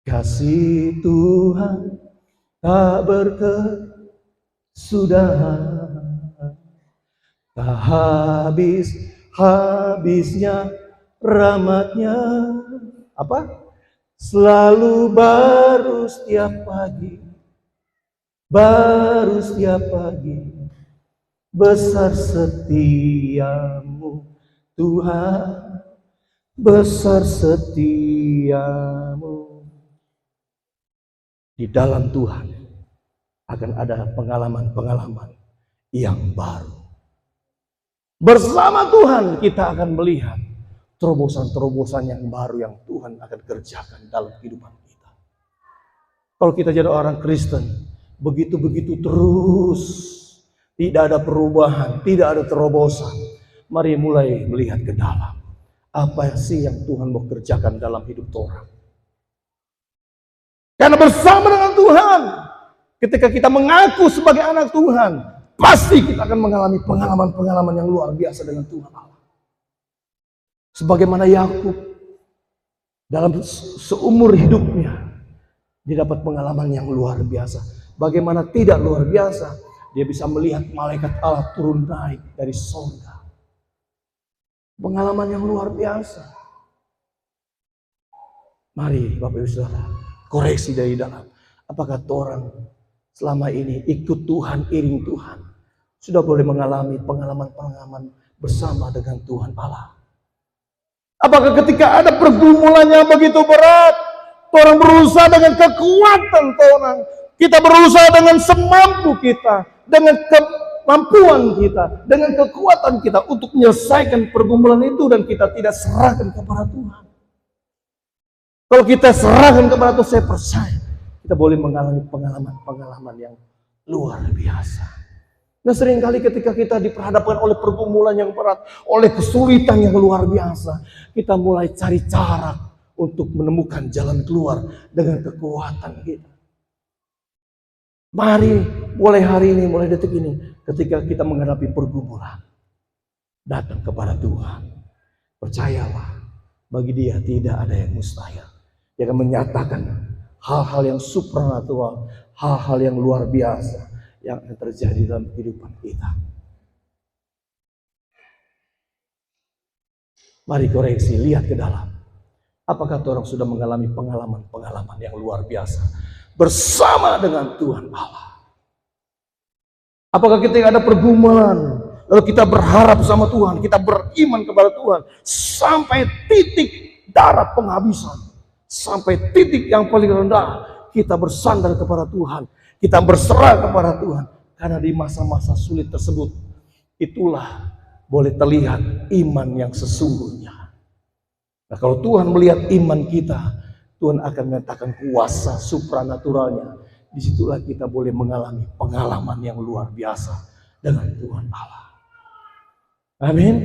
Kasih Tuhan tak berkesudahan, tak habis-habisnya rahmatnya. Apa? Selalu baru setiap pagi, baru setiap pagi. Besar setiamu Tuhan, besar setiamu. Di dalam Tuhan akan ada pengalaman-pengalaman yang baru. Bersama Tuhan kita akan melihat terobosan-terobosan yang baru yang Tuhan akan kerjakan dalam kehidupan kita. Kalau kita jadi orang Kristen, begitu-begitu terus, tidak ada perubahan, tidak ada terobosan. Mari mulai melihat ke dalam. Apa sih yang Tuhan mau kerjakan dalam hidup orang? Karena bersama dengan Tuhan, ketika kita mengaku sebagai anak Tuhan, pasti kita akan mengalami pengalaman-pengalaman yang luar biasa dengan Tuhan Allah. Sebagaimana Yakub dalam seumur hidupnya, dia dapat pengalaman yang luar biasa. Bagaimana tidak luar biasa, dia bisa melihat malaikat Allah turun naik dari surga. Pengalaman yang luar biasa. Mari Bapak Ibu Saudara, koreksi dari dalam. Apakah orang selama ini ikut Tuhan, iring Tuhan, sudah boleh mengalami pengalaman-pengalaman bersama dengan Tuhan Allah? Apakah ketika ada pergumulan yang begitu berat, orang berusaha dengan kekuatan orang, kita berusaha dengan semampu kita, dengan kemampuan kita, dengan kekuatan kita untuk menyelesaikan pergumulan itu, dan kita tidak serahkan kepada Tuhan. Kalau kita serahkan kepada Tuhan, saya percaya kita boleh mengalami pengalaman-pengalaman yang luar biasa. Nah, seringkali ketika kita diperhadapkan oleh pergumulan yang berat, oleh kesulitan yang luar biasa, kita mulai cari cara untuk menemukan jalan keluar dengan kekuatan kita. Mari, mulai hari ini, mulai detik ini, ketika kita menghadapi pergumulan, datang kepada Tuhan. Percayalah, bagi Dia tidak ada yang mustahil. Dia akan menyatakan hal-hal yang supranatural, hal-hal yang luar biasa yang akan terjadi dalam kehidupan kita. Mari koreksi, lihat ke dalam. Apakah orang sudah mengalami pengalaman-pengalaman yang luar biasa bersama dengan Tuhan Allah? Apakah ketika ada pergumulan, lalu kita berharap sama Tuhan, kita beriman kepada Tuhan, sampai titik darah penghabisan, sampai titik yang paling rendah, kita bersandar kepada Tuhan, kita berserah kepada Tuhan. Karena di masa-masa sulit tersebut, itulah boleh terlihat iman yang sesungguhnya. Nah, kalau Tuhan melihat iman kita, Tuhan akan menyatakan kuasa supranaturalnya. Disitulah kita boleh mengalami pengalaman yang luar biasa dengan Tuhan Allah. Amin.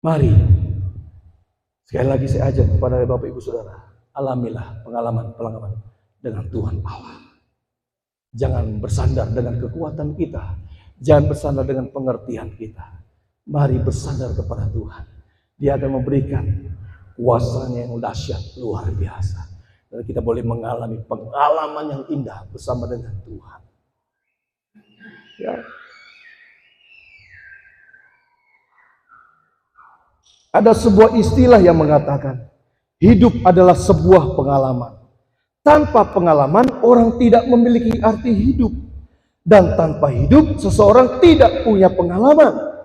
Mari, sekali lagi saya ajak kepada Bapak Ibu Saudara, alamilah pengalaman-pengalaman dengan Tuhan Allah. Jangan bersandar dengan kekuatan kita, jangan bersandar dengan pengertian kita. Mari bersandar kepada Tuhan. Dia akan memberikan kuasanya yang dahsyat, luar biasa. Dan kita boleh mengalami pengalaman yang indah bersama dengan Tuhan. Ya. Ada sebuah istilah yang mengatakan, hidup adalah sebuah pengalaman. Tanpa pengalaman, orang tidak memiliki arti hidup. Dan tanpa hidup, seseorang tidak punya pengalaman.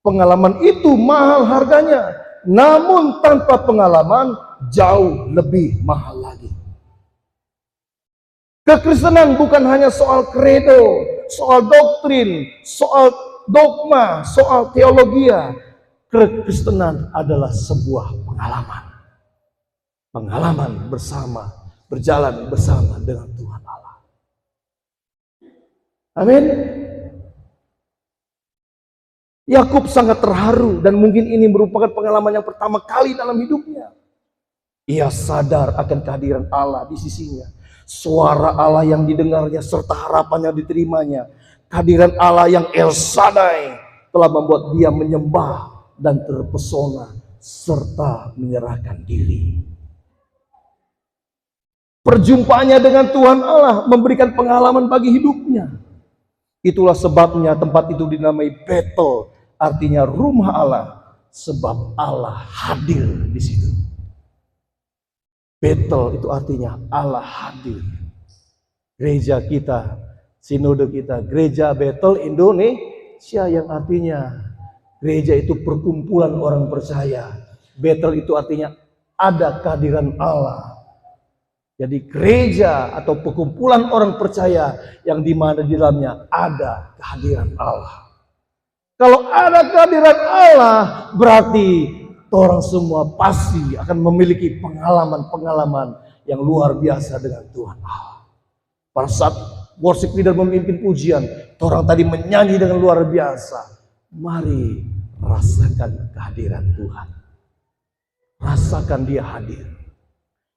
Pengalaman itu mahal harganya. namun tanpa pengalaman jauh lebih mahal lagi. Kekristenan bukan hanya soal kredo, soal doktrin, soal dogma, soal teologia. Kekristenan adalah sebuah pengalaman. Pengalaman bersama, berjalan bersama dengan Tuhan Allah. Amin. Yakub sangat terharu dan mungkin ini merupakan pengalaman yang pertama kali dalam hidupnya. Ia sadar akan kehadiran Allah di sisinya. Suara Allah yang didengarnya serta harapan yang diterimanya. Kehadiran Allah yang El Shaddai telah membuat dia menyembah dan terpesona serta menyerahkan diri. Perjumpaannya dengan Tuhan Allah memberikan pengalaman bagi hidupnya. Itulah sebabnya tempat itu dinamai Betel, artinya rumah Allah, sebab Allah hadir di situ. Betel itu artinya Allah hadir. Gereja kita, sinode kita, Gereja Betel Indonesia, yang artinya gereja itu perkumpulan orang percaya. Betel itu artinya ada kehadiran Allah. Jadi gereja atau perkumpulan orang percaya yang dimana di dalamnya ada kehadiran Allah. Kalau ada kehadiran Allah, berarti orang semua pasti akan memiliki pengalaman-pengalaman yang luar biasa dengan Tuhan Allah. Pada saat worship leader memimpin pujian, orang tadi menyanyi dengan luar biasa. Mari rasakan kehadiran Tuhan. Rasakan dia hadir.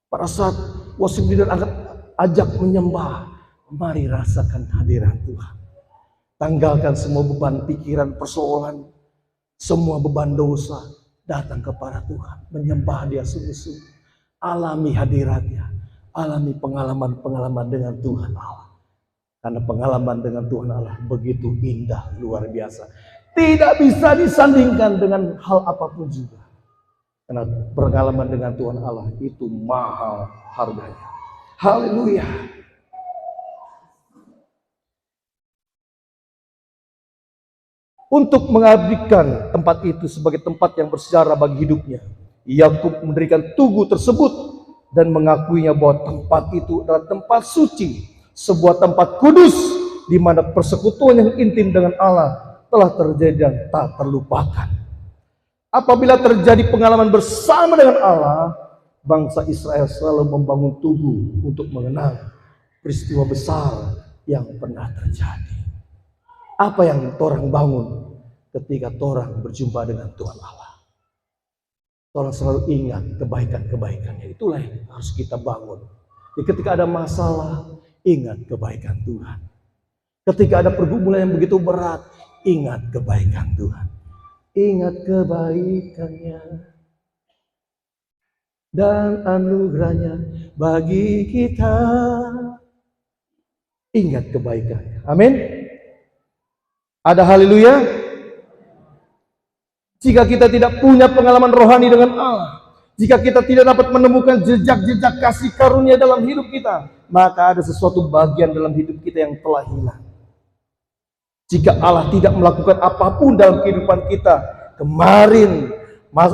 Pada saat worship leader ajak menyembah, mari rasakan hadiran Tuhan. Tanggalkan semua beban pikiran, persoalan, semua beban dosa, datang kepada Tuhan, menyembah dia sungguh-sungguh. Alami hadiratnya, alami pengalaman-pengalaman dengan Tuhan Allah. Karena pengalaman dengan Tuhan Allah begitu indah, luar biasa. Tidak bisa disandingkan dengan hal apapun juga. Karena pengalaman dengan Tuhan Allah itu mahal harganya. Haleluya. Untuk mengabdikan tempat itu sebagai tempat yang bersejarah bagi hidupnya, Yakub mendirikan tugu tersebut dan mengakuinya bahwa tempat itu adalah tempat suci, sebuah tempat kudus di mana persekutuan yang intim dengan Allah telah terjadi dan tak terlupakan. Apabila terjadi pengalaman bersama dengan Allah, bangsa Israel selalu membangun tugu untuk mengenang peristiwa besar yang pernah terjadi. Apa yang torang bangun ketika torang berjumpa dengan Tuhan Allah? Torang selalu ingat kebaikan-kebaikannya. Itulah yang harus kita bangun. Jadi ketika ada masalah, ingat kebaikan Tuhan. Ketika ada pergumulan yang begitu berat, ingat kebaikan Tuhan. Ingat kebaikannya dan anugerahnya bagi kita. Ingat kebaikannya. Amin. Ada haleluya. Jika kita tidak punya pengalaman rohani dengan Allah, jika kita tidak dapat menemukan jejak-jejak kasih karunia dalam hidup kita, maka ada sesuatu bagian dalam hidup kita yang telah hilang. Jika Allah tidak melakukan apapun dalam kehidupan kita kemarin,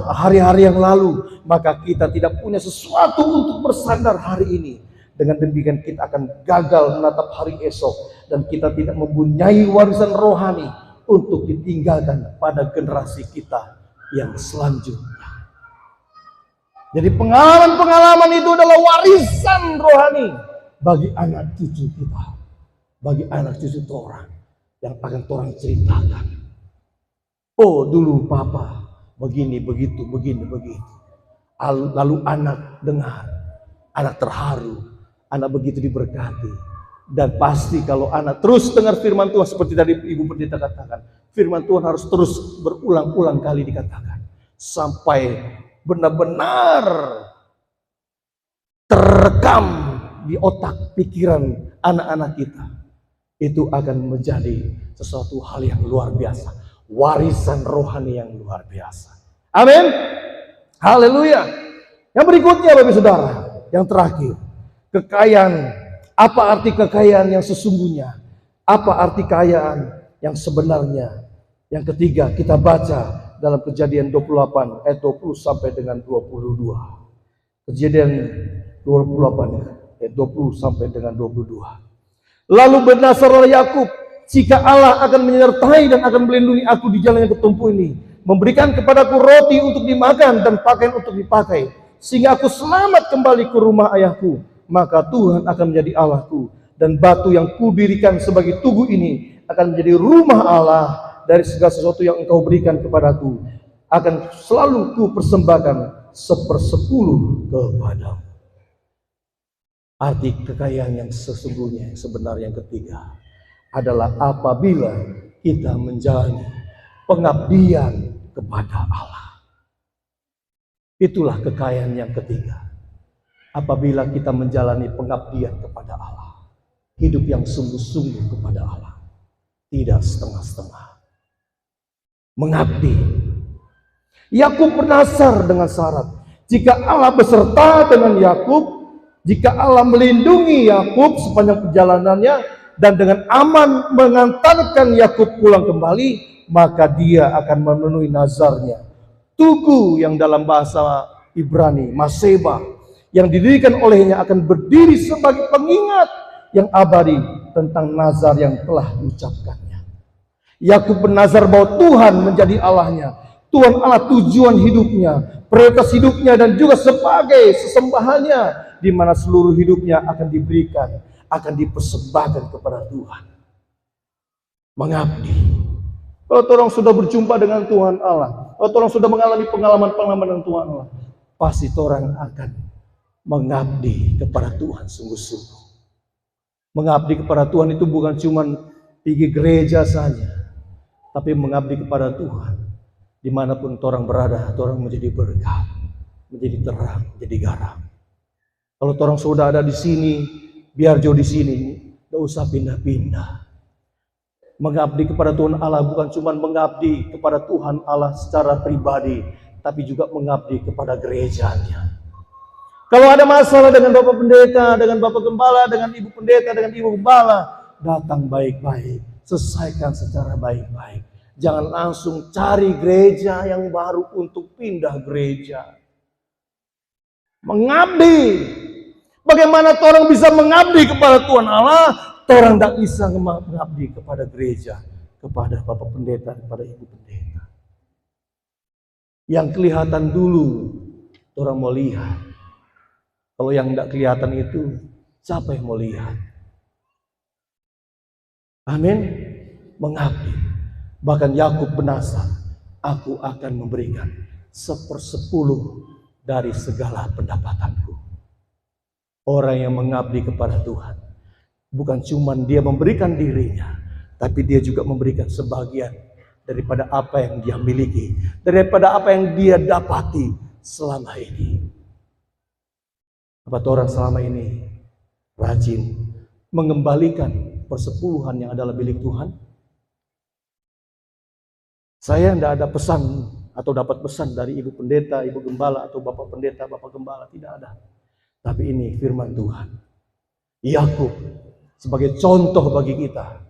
hari-hari yang lalu, maka kita tidak punya sesuatu untuk bersandar hari ini. Dengan demikian kita akan gagal menatap hari esok dan kita tidak mempunyai warisan rohani untuk ditinggalkan pada generasi kita yang selanjutnya. Jadi pengalaman-pengalaman itu adalah warisan rohani bagi anak cucu kita, bagi anak cucu orang yang akan orang ceritakan. Oh, dulu papa begini, begitu, begini, begitu. Lalu anak dengar, anak terharu, anak begitu diberkati. Dan pasti kalau anak terus dengar firman Tuhan, seperti tadi Ibu Pendeta katakan, firman Tuhan harus terus berulang-ulang kali dikatakan. Sampai benar-benar terekam di otak, pikiran anak-anak kita. Itu akan menjadi sesuatu hal yang luar biasa. Warisan rohani yang luar biasa. Amin. Haleluya. Yang berikutnya Bapak Saudara, yang terakhir, kekayaan. Apa arti kekayaan yang sesungguhnya? Apa arti kekayaan yang sebenarnya? Yang ketiga, kita baca dalam Kejadian 28 ayat 20 sampai dengan 22. Kejadian 28 ayat 20 sampai dengan 22. Lalu bernasarlah Yakub, jika Allah akan menyertai dan akan melindungi aku di jalan yang ketempuh ini, memberikan kepadaku roti untuk dimakan dan pakaian untuk dipakai, sehingga aku selamat kembali ke rumah ayahku, maka Tuhan akan menjadi Allahku, dan batu yang kudirikan sebagai tugu ini akan menjadi rumah Allah. Dari segala sesuatu yang engkau berikan kepadaku akan selalu ku persembahkan 1/10 kepadamu. Arti kekayaan yang sesungguhnya, yang sebenarnya yang ketiga adalah apabila kita menjalani pengabdian kepada Allah. Itulah kekayaan yang ketiga. Apabila kita menjalani pengabdian kepada Allah, hidup yang sungguh-sungguh kepada Allah, tidak setengah-setengah. Mengabdi. Yakub bernasar dengan syarat, jika Allah beserta dengan Yakub, jika Allah melindungi Yakub sepanjang perjalanannya dan dengan aman mengantarkan Yakub pulang kembali, maka dia akan memenuhi nazarnya. Tugu yang dalam bahasa Ibrani, Maseba, yang didirikan olehnya akan berdiri sebagai pengingat yang abadi tentang nazar yang telah diucapkannya. Yakub bernazar bahwa Tuhan menjadi Allahnya, Tuhan Allah tujuan hidupnya, prioritas hidupnya, dan juga sebagai sesembahannya, di mana seluruh hidupnya akan diberikan, akan dipersembahkan kepada Tuhan. Mengabdi. Kalau orang sudah berjumpa dengan Tuhan Allah, kalau orang sudah mengalami pengalaman-pengalaman dengan Tuhan Allah, pasti orang akan mengabdi kepada Tuhan sungguh-sungguh. Mengabdi kepada Tuhan itu bukan cuma pergi gereja saja, tapi mengabdi kepada Tuhan dimanapun orang berada, orang menjadi berkah, menjadi terang, menjadi garam. Kalau orang sudah ada di sini, biar jauh di sini, tidak usah pindah-pindah. Mengabdi kepada Tuhan Allah bukan cuma mengabdi kepada Tuhan Allah secara pribadi, tapi juga mengabdi kepada gerejanya. Kalau ada masalah dengan Bapak Pendeta, dengan Bapak Gembala, dengan Ibu Pendeta, dengan Ibu Gembala, datang baik-baik, selesaikan secara baik-baik. Jangan langsung cari gereja yang baru untuk pindah gereja. Mengabdi. Bagaimana orang bisa mengabdi kepada Tuhan Allah? Orang tidak bisa mengabdi kepada gereja, kepada Bapak Pendeta, kepada Ibu Pendeta. Yang kelihatan dulu, orang mau lihat. Kalau yang tidak kelihatan itu, siapa yang mau lihat? Amin. Mengabdi. Bahkan Yakub bernasar, aku akan memberikan 1/10 dari segala pendapatanku. Orang yang mengabdi kepada Tuhan, bukan cuma dia memberikan dirinya, tapi dia juga memberikan sebagian daripada apa yang dia miliki, daripada apa yang dia dapati selama ini. Apa orang selama ini rajin mengembalikan persepuluhan yang adalah milik Tuhan? Saya tidak ada pesan atau dapat pesan dari Ibu Pendeta, Ibu Gembala, atau Bapak Pendeta, Bapak Gembala, tidak ada. Tapi ini firman Tuhan. Yakub sebagai contoh bagi kita.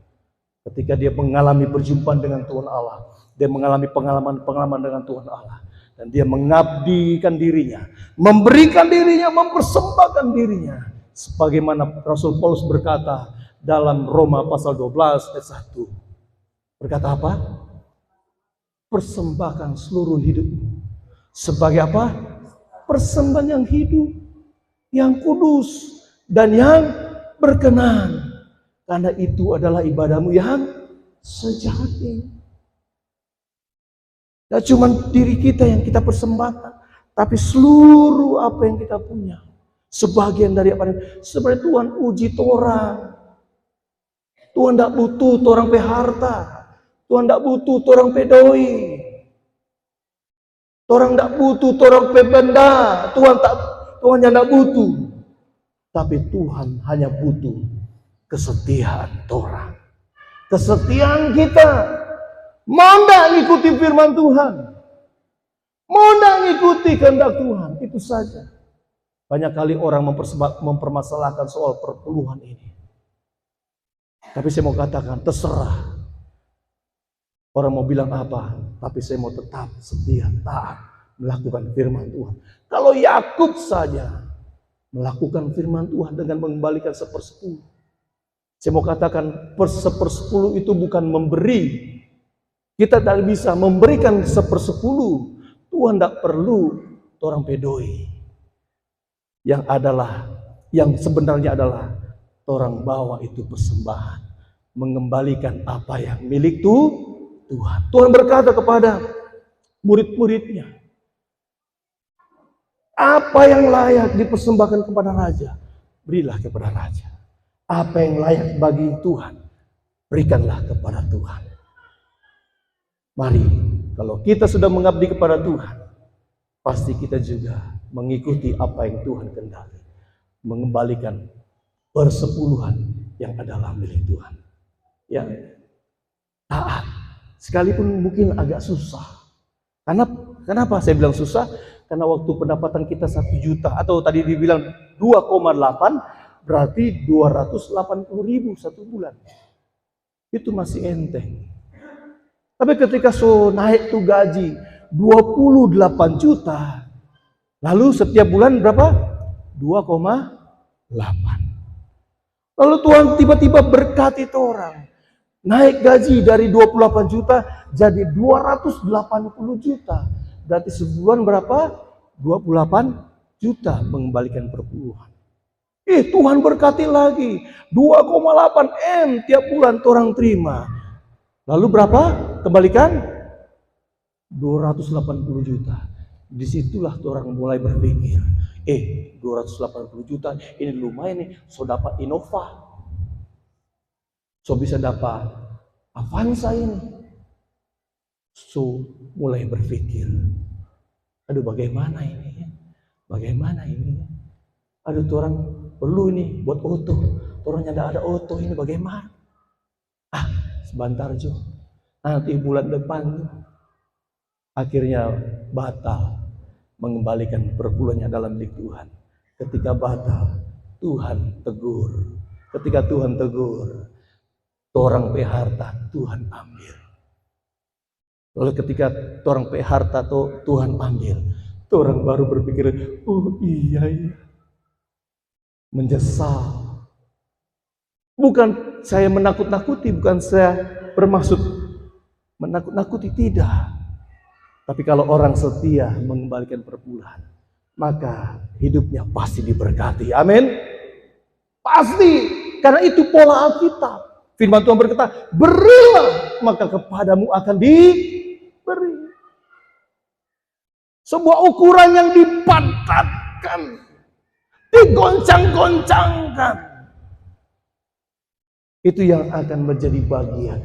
Ketika dia mengalami perjumpaan dengan Tuhan Allah, dia mengalami pengalaman-pengalaman dengan Tuhan Allah, dan dia mengabdikan dirinya, memberikan dirinya, mempersembahkan dirinya. Sebagaimana Rasul Paulus berkata dalam Roma pasal 12 ayat 1. Berkata apa? Persembahkan seluruh hidupmu. Sebagai apa? Persembahan yang hidup, yang kudus, dan yang berkenan. Karena itu adalah ibadahmu yang sejati. Tidak cuma diri kita yang kita persembahkan, tapi seluruh apa yang kita punya. Sebagian dari apa yang sebenarnya Tuhan uji orang. Tuhan tidak butuh orang harta. Tuhan tidak butuh orang pedoi. Tuhan tidak butuh orang benda. Tuhan tidak butuh. Tapi Tuhan hanya butuh kesetiaan orang. Kesetiaan kita. Mau tidak ngikuti firman Tuhan? Mau tidak ngikuti kehendak Tuhan? Itu saja. Banyak kali orang mempermasalahkan soal perpuluhan ini. Tapi saya mau katakan, terserah. Orang mau bilang apa? tapi saya mau tetap setia, taat, melakukan firman Tuhan. Kalau Yakub saja melakukan firman Tuhan dengan mengembalikan 1/10. Saya mau katakan 1/10 itu bukan memberi. Kita tidak bisa memberikan 1/10. Tuhan tidak perlu orang pedoi. Yang sebenarnya adalah orang bawa itu persembahan. Mengembalikan apa yang milik Tuhan. Tuhan berkata kepada murid-muridnya, apa yang layak dipersembahkan kepada raja, berilah kepada raja. Apa yang layak bagi Tuhan, berikanlah kepada Tuhan. Mari, kalau kita sudah mengabdi kepada Tuhan, pasti kita juga mengikuti apa yang Tuhan kehendaki. Mengembalikan persepuluhan yang adalah milik Tuhan. Ya, taat. Sekalipun mungkin agak susah. Kenapa saya bilang susah? Karena waktu pendapatan kita 1 juta atau tadi dibilang 2,8 berarti 280.000 satu bulan. Itu masih enteng. Tapi ketika naik tuh gaji 28 juta, lalu setiap bulan berapa? 2,8. Lalu Tuhan tiba-tiba berkati orang. Naik gaji dari 28 juta jadi 280 juta. Berarti sebulan berapa? 28 juta mengembalikan perpuluhan. Tuhan berkati lagi. 2,8 M tiap bulan orang terima. Lalu berapa? Kembalikan? 280 juta. Disitulah orang mulai berpikir. 280 juta ini lumayan nih. So dapat Innova. So bisa dapat Avanza ini. So mulai berpikir, aduh bagaimana ini? Bagaimana ini? Aduh orang perlu ini buat auto. Orangnya tidak ada auto ini bagaimana? Sebentar Jo. Nanti bulan depan akhirnya batal mengembalikan perpuluhannya dalam milik Tuhan. Ketika batal, Tuhan tegur. Ketika Tuhan tegur, orang harta Tuhan ambil. Lalu ketika orang harta Tuhan ambil, orang baru berpikir, oh iya. Menyesal. Bukan saya menakut-nakuti, bukan saya bermaksud menakut-nakuti, tidak. Tapi kalau orang setia mengembalikan perpuluhan, maka hidupnya pasti diberkati. Amin. Pasti. Karena itu pola Alkitab. Firman Tuhan berkata, berilah maka kepadamu akan diberi. Sebuah ukuran yang dipadatkan, digoncang-goncangkan. Itu yang akan menjadi bagian.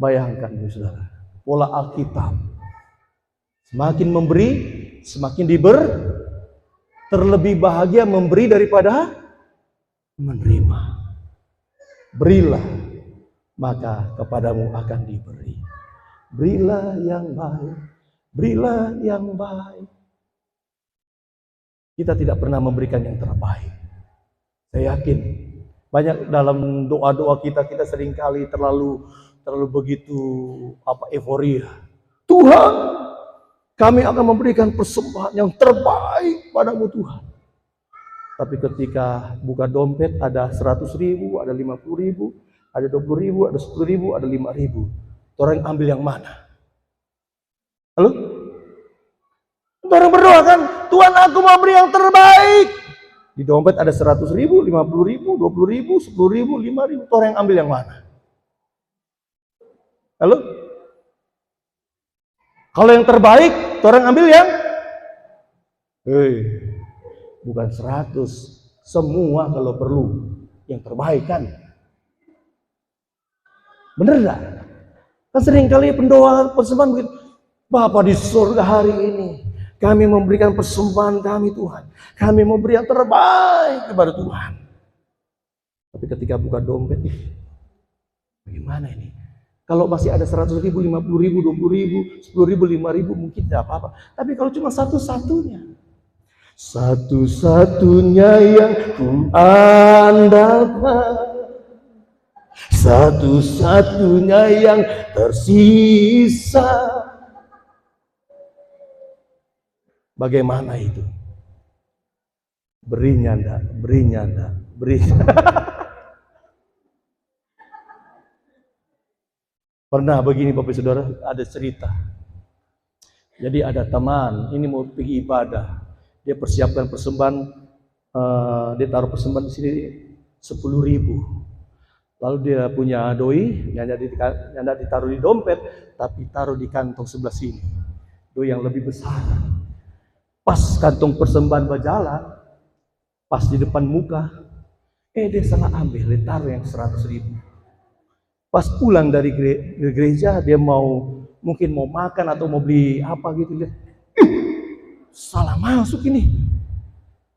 Bayangkan saudara, pola Alkitab. Semakin memberi, semakin terlebih bahagia memberi daripada menerima. Berilah, maka kepadamu akan diberi. Berilah yang baik, berilah yang baik. Kita tidak pernah memberikan yang terbaik. Saya yakin banyak dalam doa-doa kita seringkali terlalu begitu euforia. Tuhan, kami akan memberikan persembahan yang terbaik padamu Tuhan. Tapi ketika buka dompet ada 100.000, ada 50.000, ada 20.000, ada 10.000, ada 5.000. Orang ambil yang mana? Halo? Orang berdoa kan, Tuhan aku mau beri yang terbaik. Di dompet ada 100.000, 50.000, 20.000, 10.000, 5.000. Orang yang ambil yang mana? Halo? Kalau yang terbaik, orang ambil yang? Bukan 100, semua kalau perlu yang terbaik kan. Bener gak? Kan seringkali pendoa persembahan begitu. Bapa di surga hari ini, kami memberikan persembahan kami Tuhan. Kami memberi yang terbaik kepada Tuhan. Tapi ketika buka dompet, bagaimana ini? Kalau masih ada 100.000, 50.000, 20.000, 10.000, 5.000 mungkin tidak apa-apa. Tapi kalau cuma satu-satunya yang ku andalkan, Satu-satunya yang tersisa. Bagaimana itu? Berinya enggak, berinya enggak, berinya. Pernah begini Bapak Saudara, ada cerita. Jadi ada teman, ini mau pergi ibadah. Dia persiapkan persembahan, dia taruh persembahan di sini 10.000. Lalu dia punya doi, yang ditaruh di dompet, tapi taruh di kantong sebelah sini. Doi yang lebih besar. Pas kantong persembahan berjalan, pas di depan muka, dia salah ambil, dia taruh yang 100.000. Pas pulang dari gereja, dia mungkin mau makan atau mau beli apa gitu, lihat, salah masuk ini.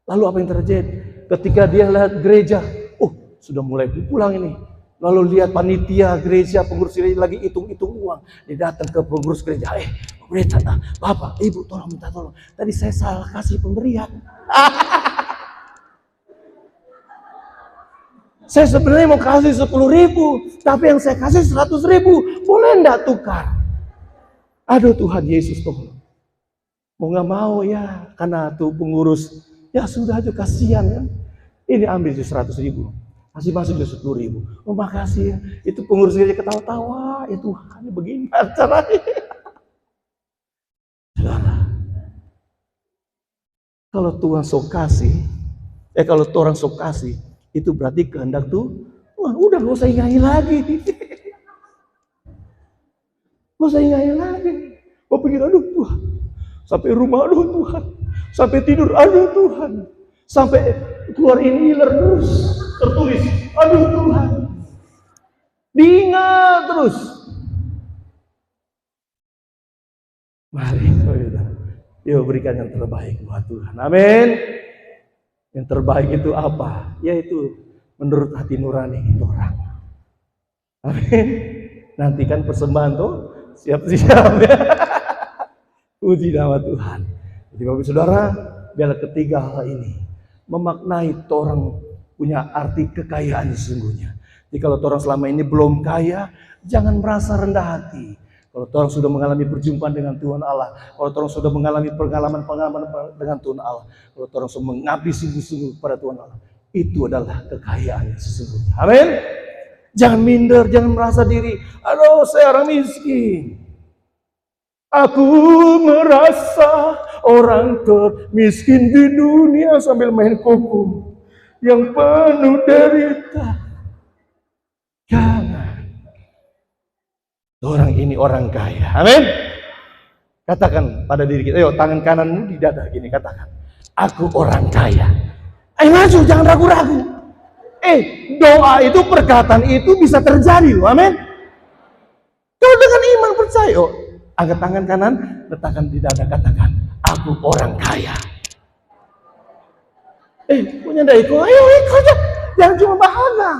Lalu apa yang terjadi? Ketika dia lihat gereja, sudah mulai pulang ini. Lalu lihat panitia gereja, pengurus gereja lagi hitung-hitung uang. Dia datang ke pengurus gereja, pendeta, Bapak, Ibu, tolong minta tolong. Tadi saya salah kasih pemberian. Saya sebenarnya mau kasih 10.000, tapi yang saya kasih 100.000. Boleh enggak tukar? Aduh Tuhan Yesus tolong. Mau nggak mau ya, karena tuh pengurus, ya sudah aja kasihan kan. Ini ambil 100.000. Masih masuk 10.000. Oh makasih ya. Itu pengurus gereja ketawa-tawa. Ya Tuhan, begini caranya. Saudara, kalau Tuhan sok kasih, kalau orang sok kasih, itu berarti kehendak tuh, Tuhan udah gak usah ingain lagi. Gak usah ingain lagi. Mau pikir, aduh Tuhan. Sampai rumah, aduh Tuhan. Sampai tidur, aduh Tuhan. Sampai keluar inhaler terus tertulis, aduh Tuhan. Diingat terus. Mari kita, yuk berikan yang terbaik buat Tuhan. Amin. Yang terbaik itu apa? Yaitu menurut hati nurani kita orang. Amin. Nantikan persembahan tuh, siap-siap ya. Puji nama Tuhan. Jadi Bapak Saudara, biarlah ketiga hal ini memaknai orang punya arti kekayaan sesungguhnya. Jadi kalau orang selama ini belum kaya, jangan merasa rendah hati. Kalau orang sudah mengalami perjumpaan dengan Tuhan Allah, kalau orang sudah mengalami pengalaman-pengalaman dengan Tuhan Allah, kalau orang sudah mengabdi sungguh-sungguh kepada Tuhan Allah, itu adalah kekayaan sesungguhnya. Amin. Jangan minder, jangan merasa diri, aduh saya orang miskin. Aku merasa orang termiskin di dunia sambil main koko yang penuh derita. Jangan. Orang ini orang kaya. Amin. Katakan pada diri kita, ayo tangan kananmu di dada gini, katakan, aku orang kaya. Ayo maju, jangan ragu-ragu. Doa itu, perkataan itu bisa terjadi loh. Amin. Kalau dengan iman percaya, angkat tangan kanan, letakkan di dada, katakan, aku orang kaya. Punya dada itu, ayo ikut aja. Jangan cuma bahagia.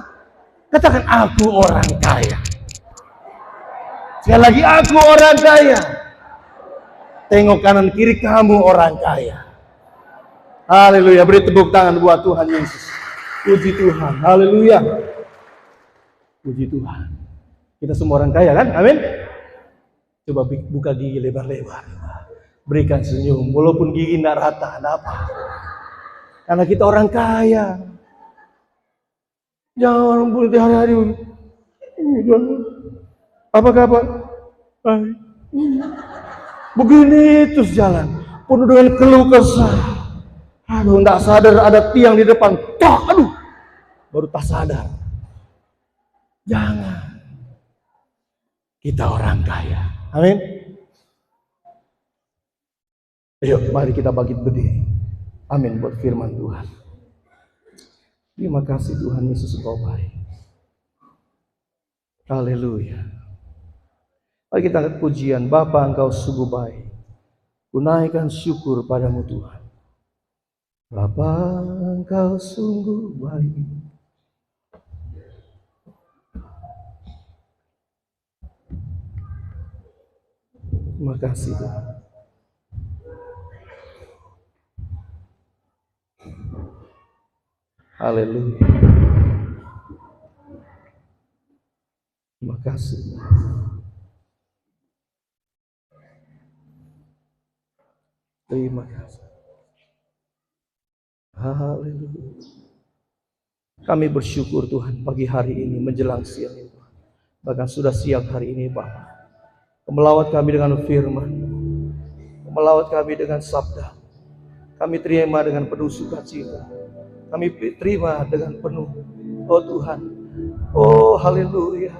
Katakan, aku orang kaya. Sekali lagi, aku orang kaya. Tengok kanan kiri, kamu orang kaya. Haleluya, beri tepuk tangan buat Tuhan Yesus. Puji Tuhan, haleluya. Puji Tuhan. Kita semua orang kaya kan? Amin. Coba buka gigi lebar-lebar. Berikan senyum, walaupun gigi tidak rata, tidak apa. Karena kita orang kaya. Jangan berhenti hari-hari. Apa kabar? Begini terus jalan, penuh dengan keluh kesah. Aduh, tidak sadar ada tiang di depan. Aduh, baru tak sadar. Jangan. Kita orang kaya. Amin. Ayo, mari kita bangkit berdiri. Amin buat firman Tuhan. Terima kasih Tuhan Yesus, Engkau baik. Haleluya. Mari kita angkat pujian. Bapa, Engkau sungguh baik. Kunaikan syukur padamu Tuhan. Bapa, Engkau sungguh baik. Terima kasih Tuhan. Haleluya. Terima kasih. Terima kasih. Haleluya. Kami bersyukur Tuhan pagi hari ini menjelang siang ini, bahkan sudah siang hari ini Bapa. Melawat kami dengan firman, melawat kami dengan sabda. Kami terima dengan penuh sukacita. Kami terima dengan penuh, oh Tuhan, oh haleluya,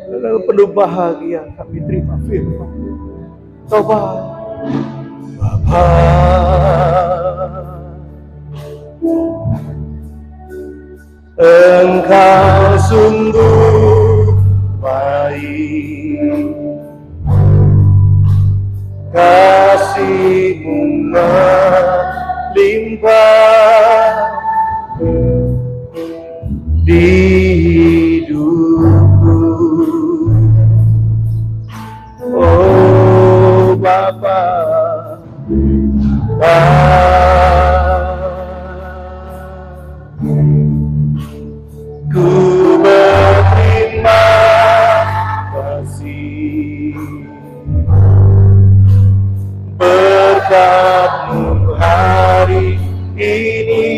dengan penuh bahagia kami terima firman. Bapa, Engkau sungguh baik, kasih-Mu melimpah di hidupku. Oh Bapa, ku berterima kasih berkat-Mu hari ini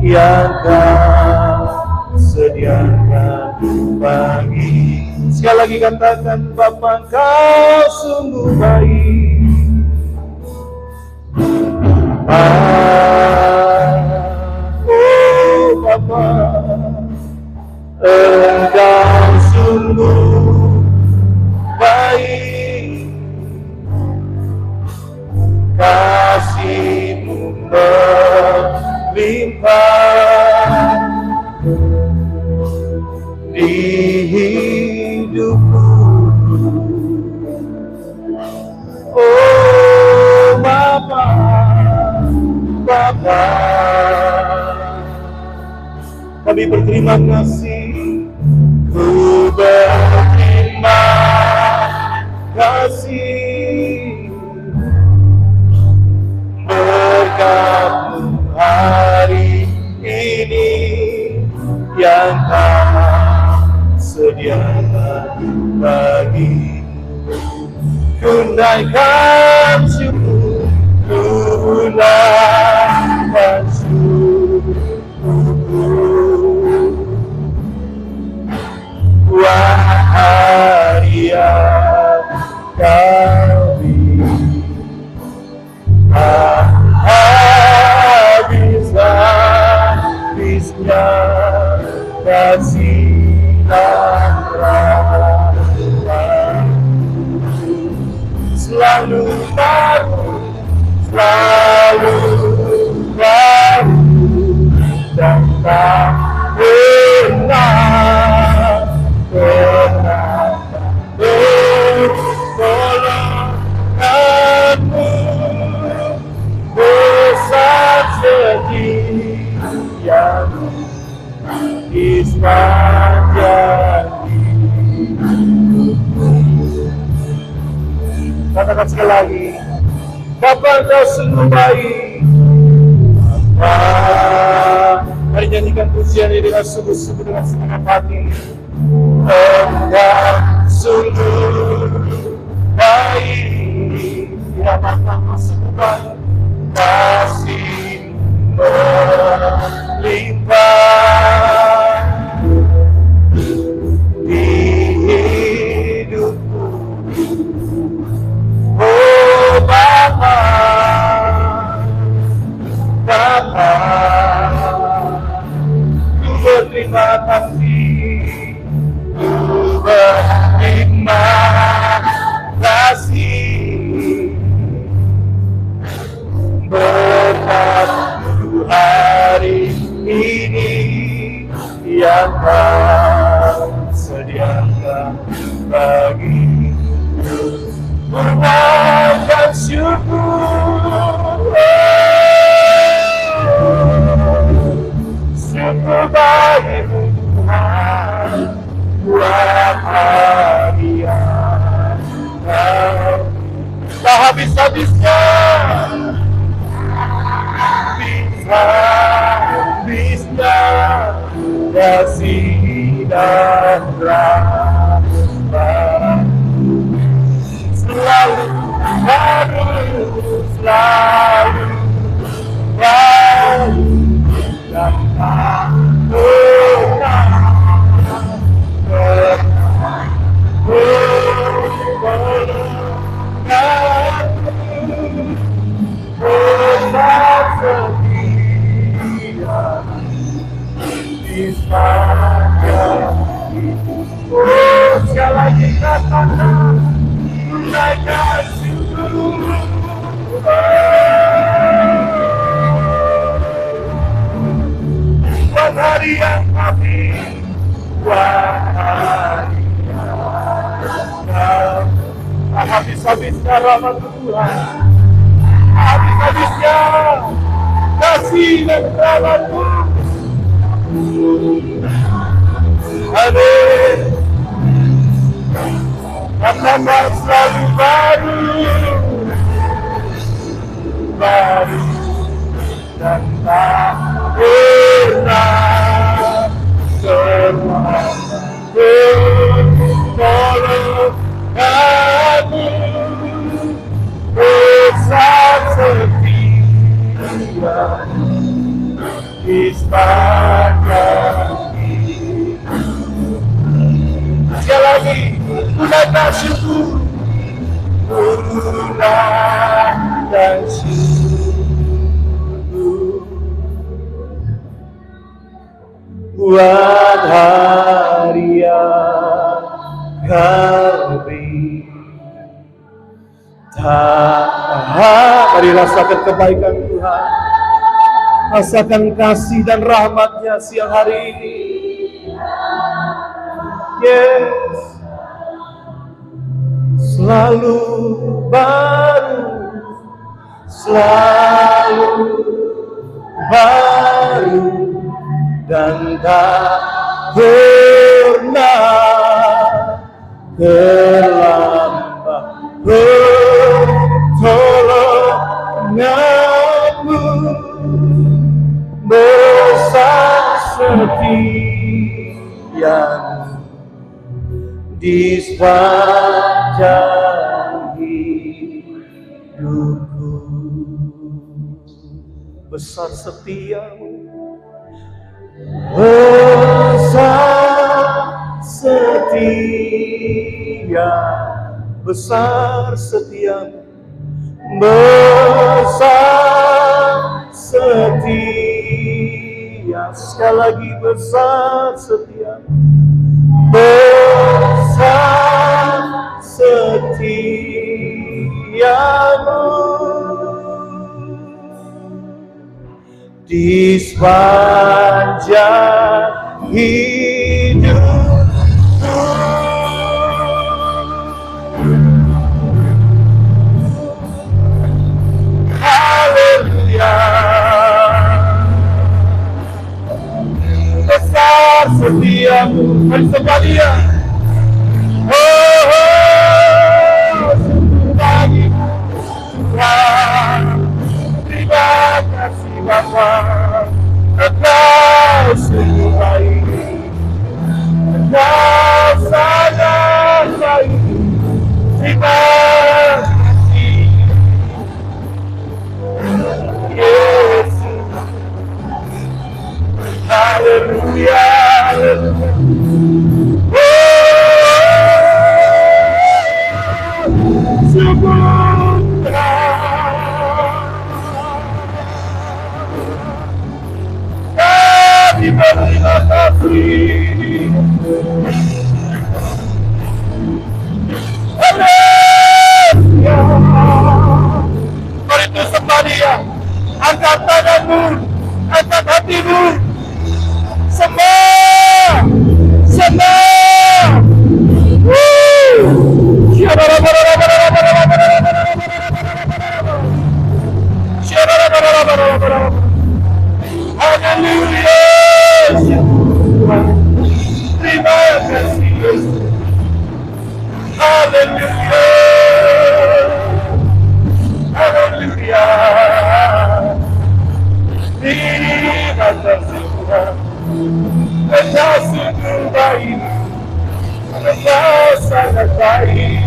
yang Kau sediakan bagi. Sekali lagi katakan, Bapa, Kau sungguh baik. Oh Bapa, Engkau sungguh baik, kasih-Mu melimpah di hidupku. Oh Bapa, Bapa, kami berterima kasih, ku berterima kasih berkat-Mu hari ini yang Kau sediakan bagi. Ku naikkan syukur, ku naikkan syukur, wahai yang kami habisnya kasih dan rahmat selalu baru dan tak pernah pertolongan-Mu besar setia-Mu di sepanjang hidupku. Katakan sekali lagi, Bapa, Engkau sungguh baik. Bapa, mari nyanyikan pujian ini dengan sungguh-sungguh, dengan segenap hati. Engkau sungguh baik, ya Bapa, sungguh baik, kasih melimpah di hidupku. Oh Bapa, Bapa, ku berterima kasih, ku selalu baru, selalu baru, dan tak pernah tetap setia di sana. Sekali lagi katakan, naikkan syukur. Buat hari yang kami, buat hari yang habis-habisnya rahmat Tuhan, habis-habisnya kasih dan rahmat-Mu. Amin. Katakan selalu baru, baru, dan tak pernah tolong aku besar setia di sepanjang hidup. Sekali lagi, gunakan syukur, gunakan syukur buat hari yang kami. Mari rasakan kebaikan Tuhan, rasakan kasih dan rahmat-Nya siang hari ini. Yes, selalu baru, selalu baru, dan tak pernah terlambat. Pertolongan-Mu besar setia-Mu di sepanjang hidupku. Besar setia-Mu, besar setia, besar setia-Mu, besar setia. Sekali lagi, besar setia-Mu, besar setia-Mu di sepanjang hidupku. Haleluya, besar setia-Mu. Mari sekalian, bagi-Mu Tuhan. Terima kasih Bapa, Engkau sungguh baik, Engkau sangat baik. Terima kasih Yesus. Haleluya, syukur kami berterima kasih. Haleluya. Mari itu sembah Dia. Angkat tanganmu, angkat hatimu. Sembah, sembah. Haleluya. Terima kasih Yesus. Haleluya. Haleluya. Terima kasih Tuhan. Engkau sungguh baik. sangat baik.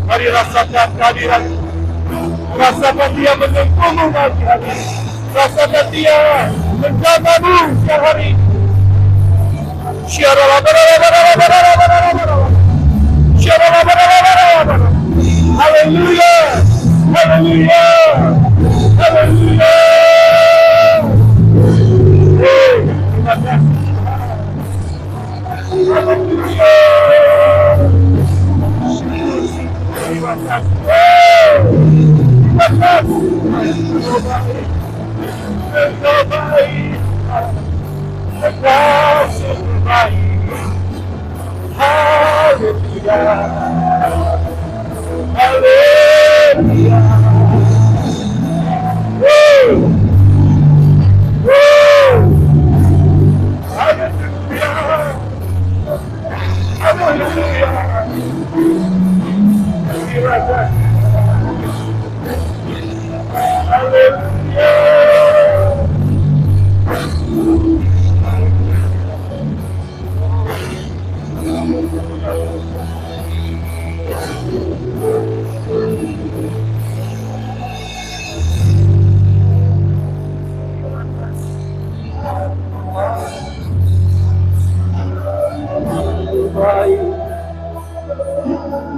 Mari rasakan kehadiran, rasakan Dia menyentuhmu pagi hari, rasakan Dia menjagamu siang hari. Haleluya, haleluya, haleluya. Terima kasih. Haleluya. Terima kasih. Terima kasih. Engkau baik. Engkau sungguh baik. Haleluya. Haleluya.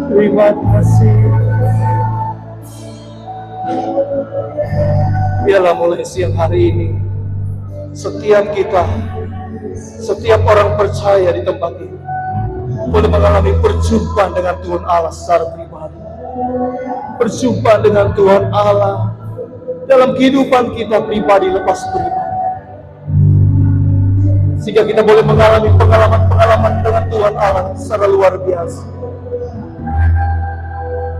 Terima kasih. Biarlah mulai siang hari ini, setiap kita, setiap orang percaya di tempat ini, boleh mengalami perjumpaan dengan Tuhan Allah secara pribadi. Perjumpaan dengan Tuhan Allah dalam kehidupan kita pribadi lepas pribadi. Sehingga kita boleh mengalami pengalaman-pengalaman dengan Tuhan Allah secara luar biasa.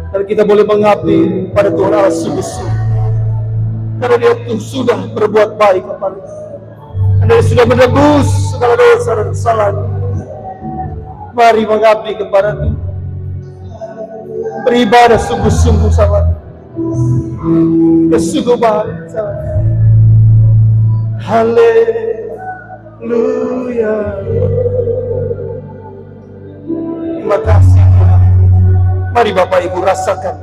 Dan kita boleh mengabdi pada Tuhan Allah sungguh-sungguh. Karena Dia sudah berbuat baik kepada kita. Dan Dia sudah menebus segala dosa dan kesalahan. Mari mengabdi kepada Tuhan. Beribadah sungguh-sungguh sama Dia. Sungguh baik sama Dia. Haleluya. Terima kasih Tuhan. Mari Bapak Ibu rasakan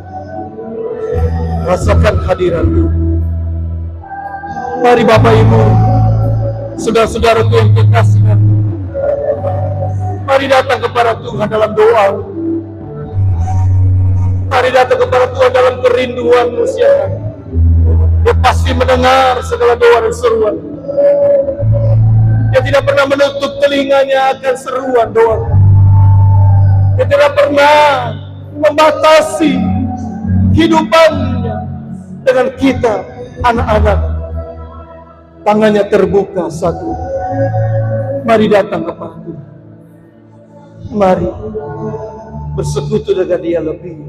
hadirat Tuhan. Mari Bapak Ibu, saudara-saudara Tuhan kekasihkan, mari datang kepada Tuhan dalam doa. Mari datang kepada Tuhan dalam kerinduan siang. Dia pasti mendengar segala doa dan seruan. Dia tidak pernah menutup telinganya akan seruan doa. Dia tidak pernah membatasi kehidupannya dengan kita, anak-anak. Tangannya terbuka satu. Mari datang kepada Tuhan. Mari bersekutu dengan Dia lebih.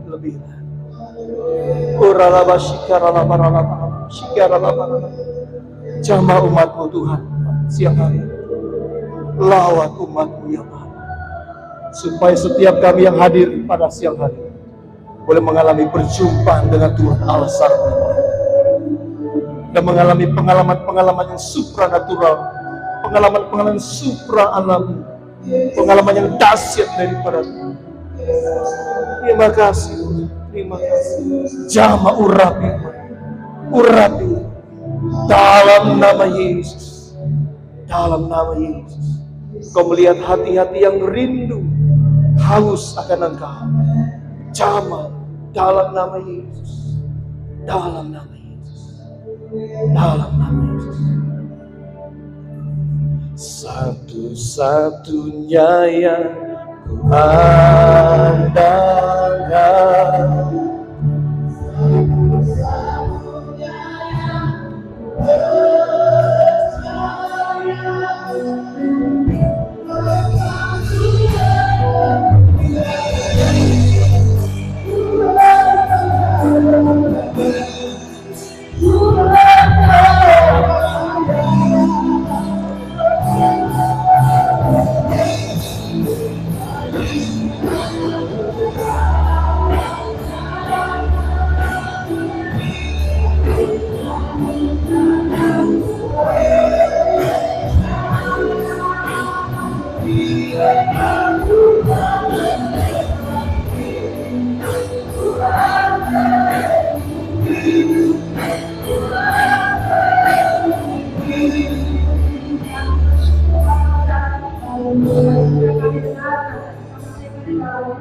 Jamah umat-Mu Tuhan siang hari. Lawat umat-Mu ya Bapa. Supaya setiap kami yang hadir pada siang hari boleh mengalami perjumpaan dengan Tuhan Allah Sarta dan mengalami pengalaman-pengalaman yang supranatural, pengalaman-pengalaman supra-alami, pengalaman yang dahsyat daripada Tuhan. Terima kasih, terima kasih. Jama urapi dalam nama Yesus, dalam nama Yesus. Kau melihat hati-hati yang rindu, haus akan Engkau. Jama dalam nama Yesus, dalam nama Yesus, dalam nama Yesus. Satu-satunya yang andalkan,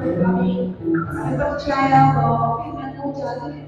Kami percaya bahwa firman-Mu jalan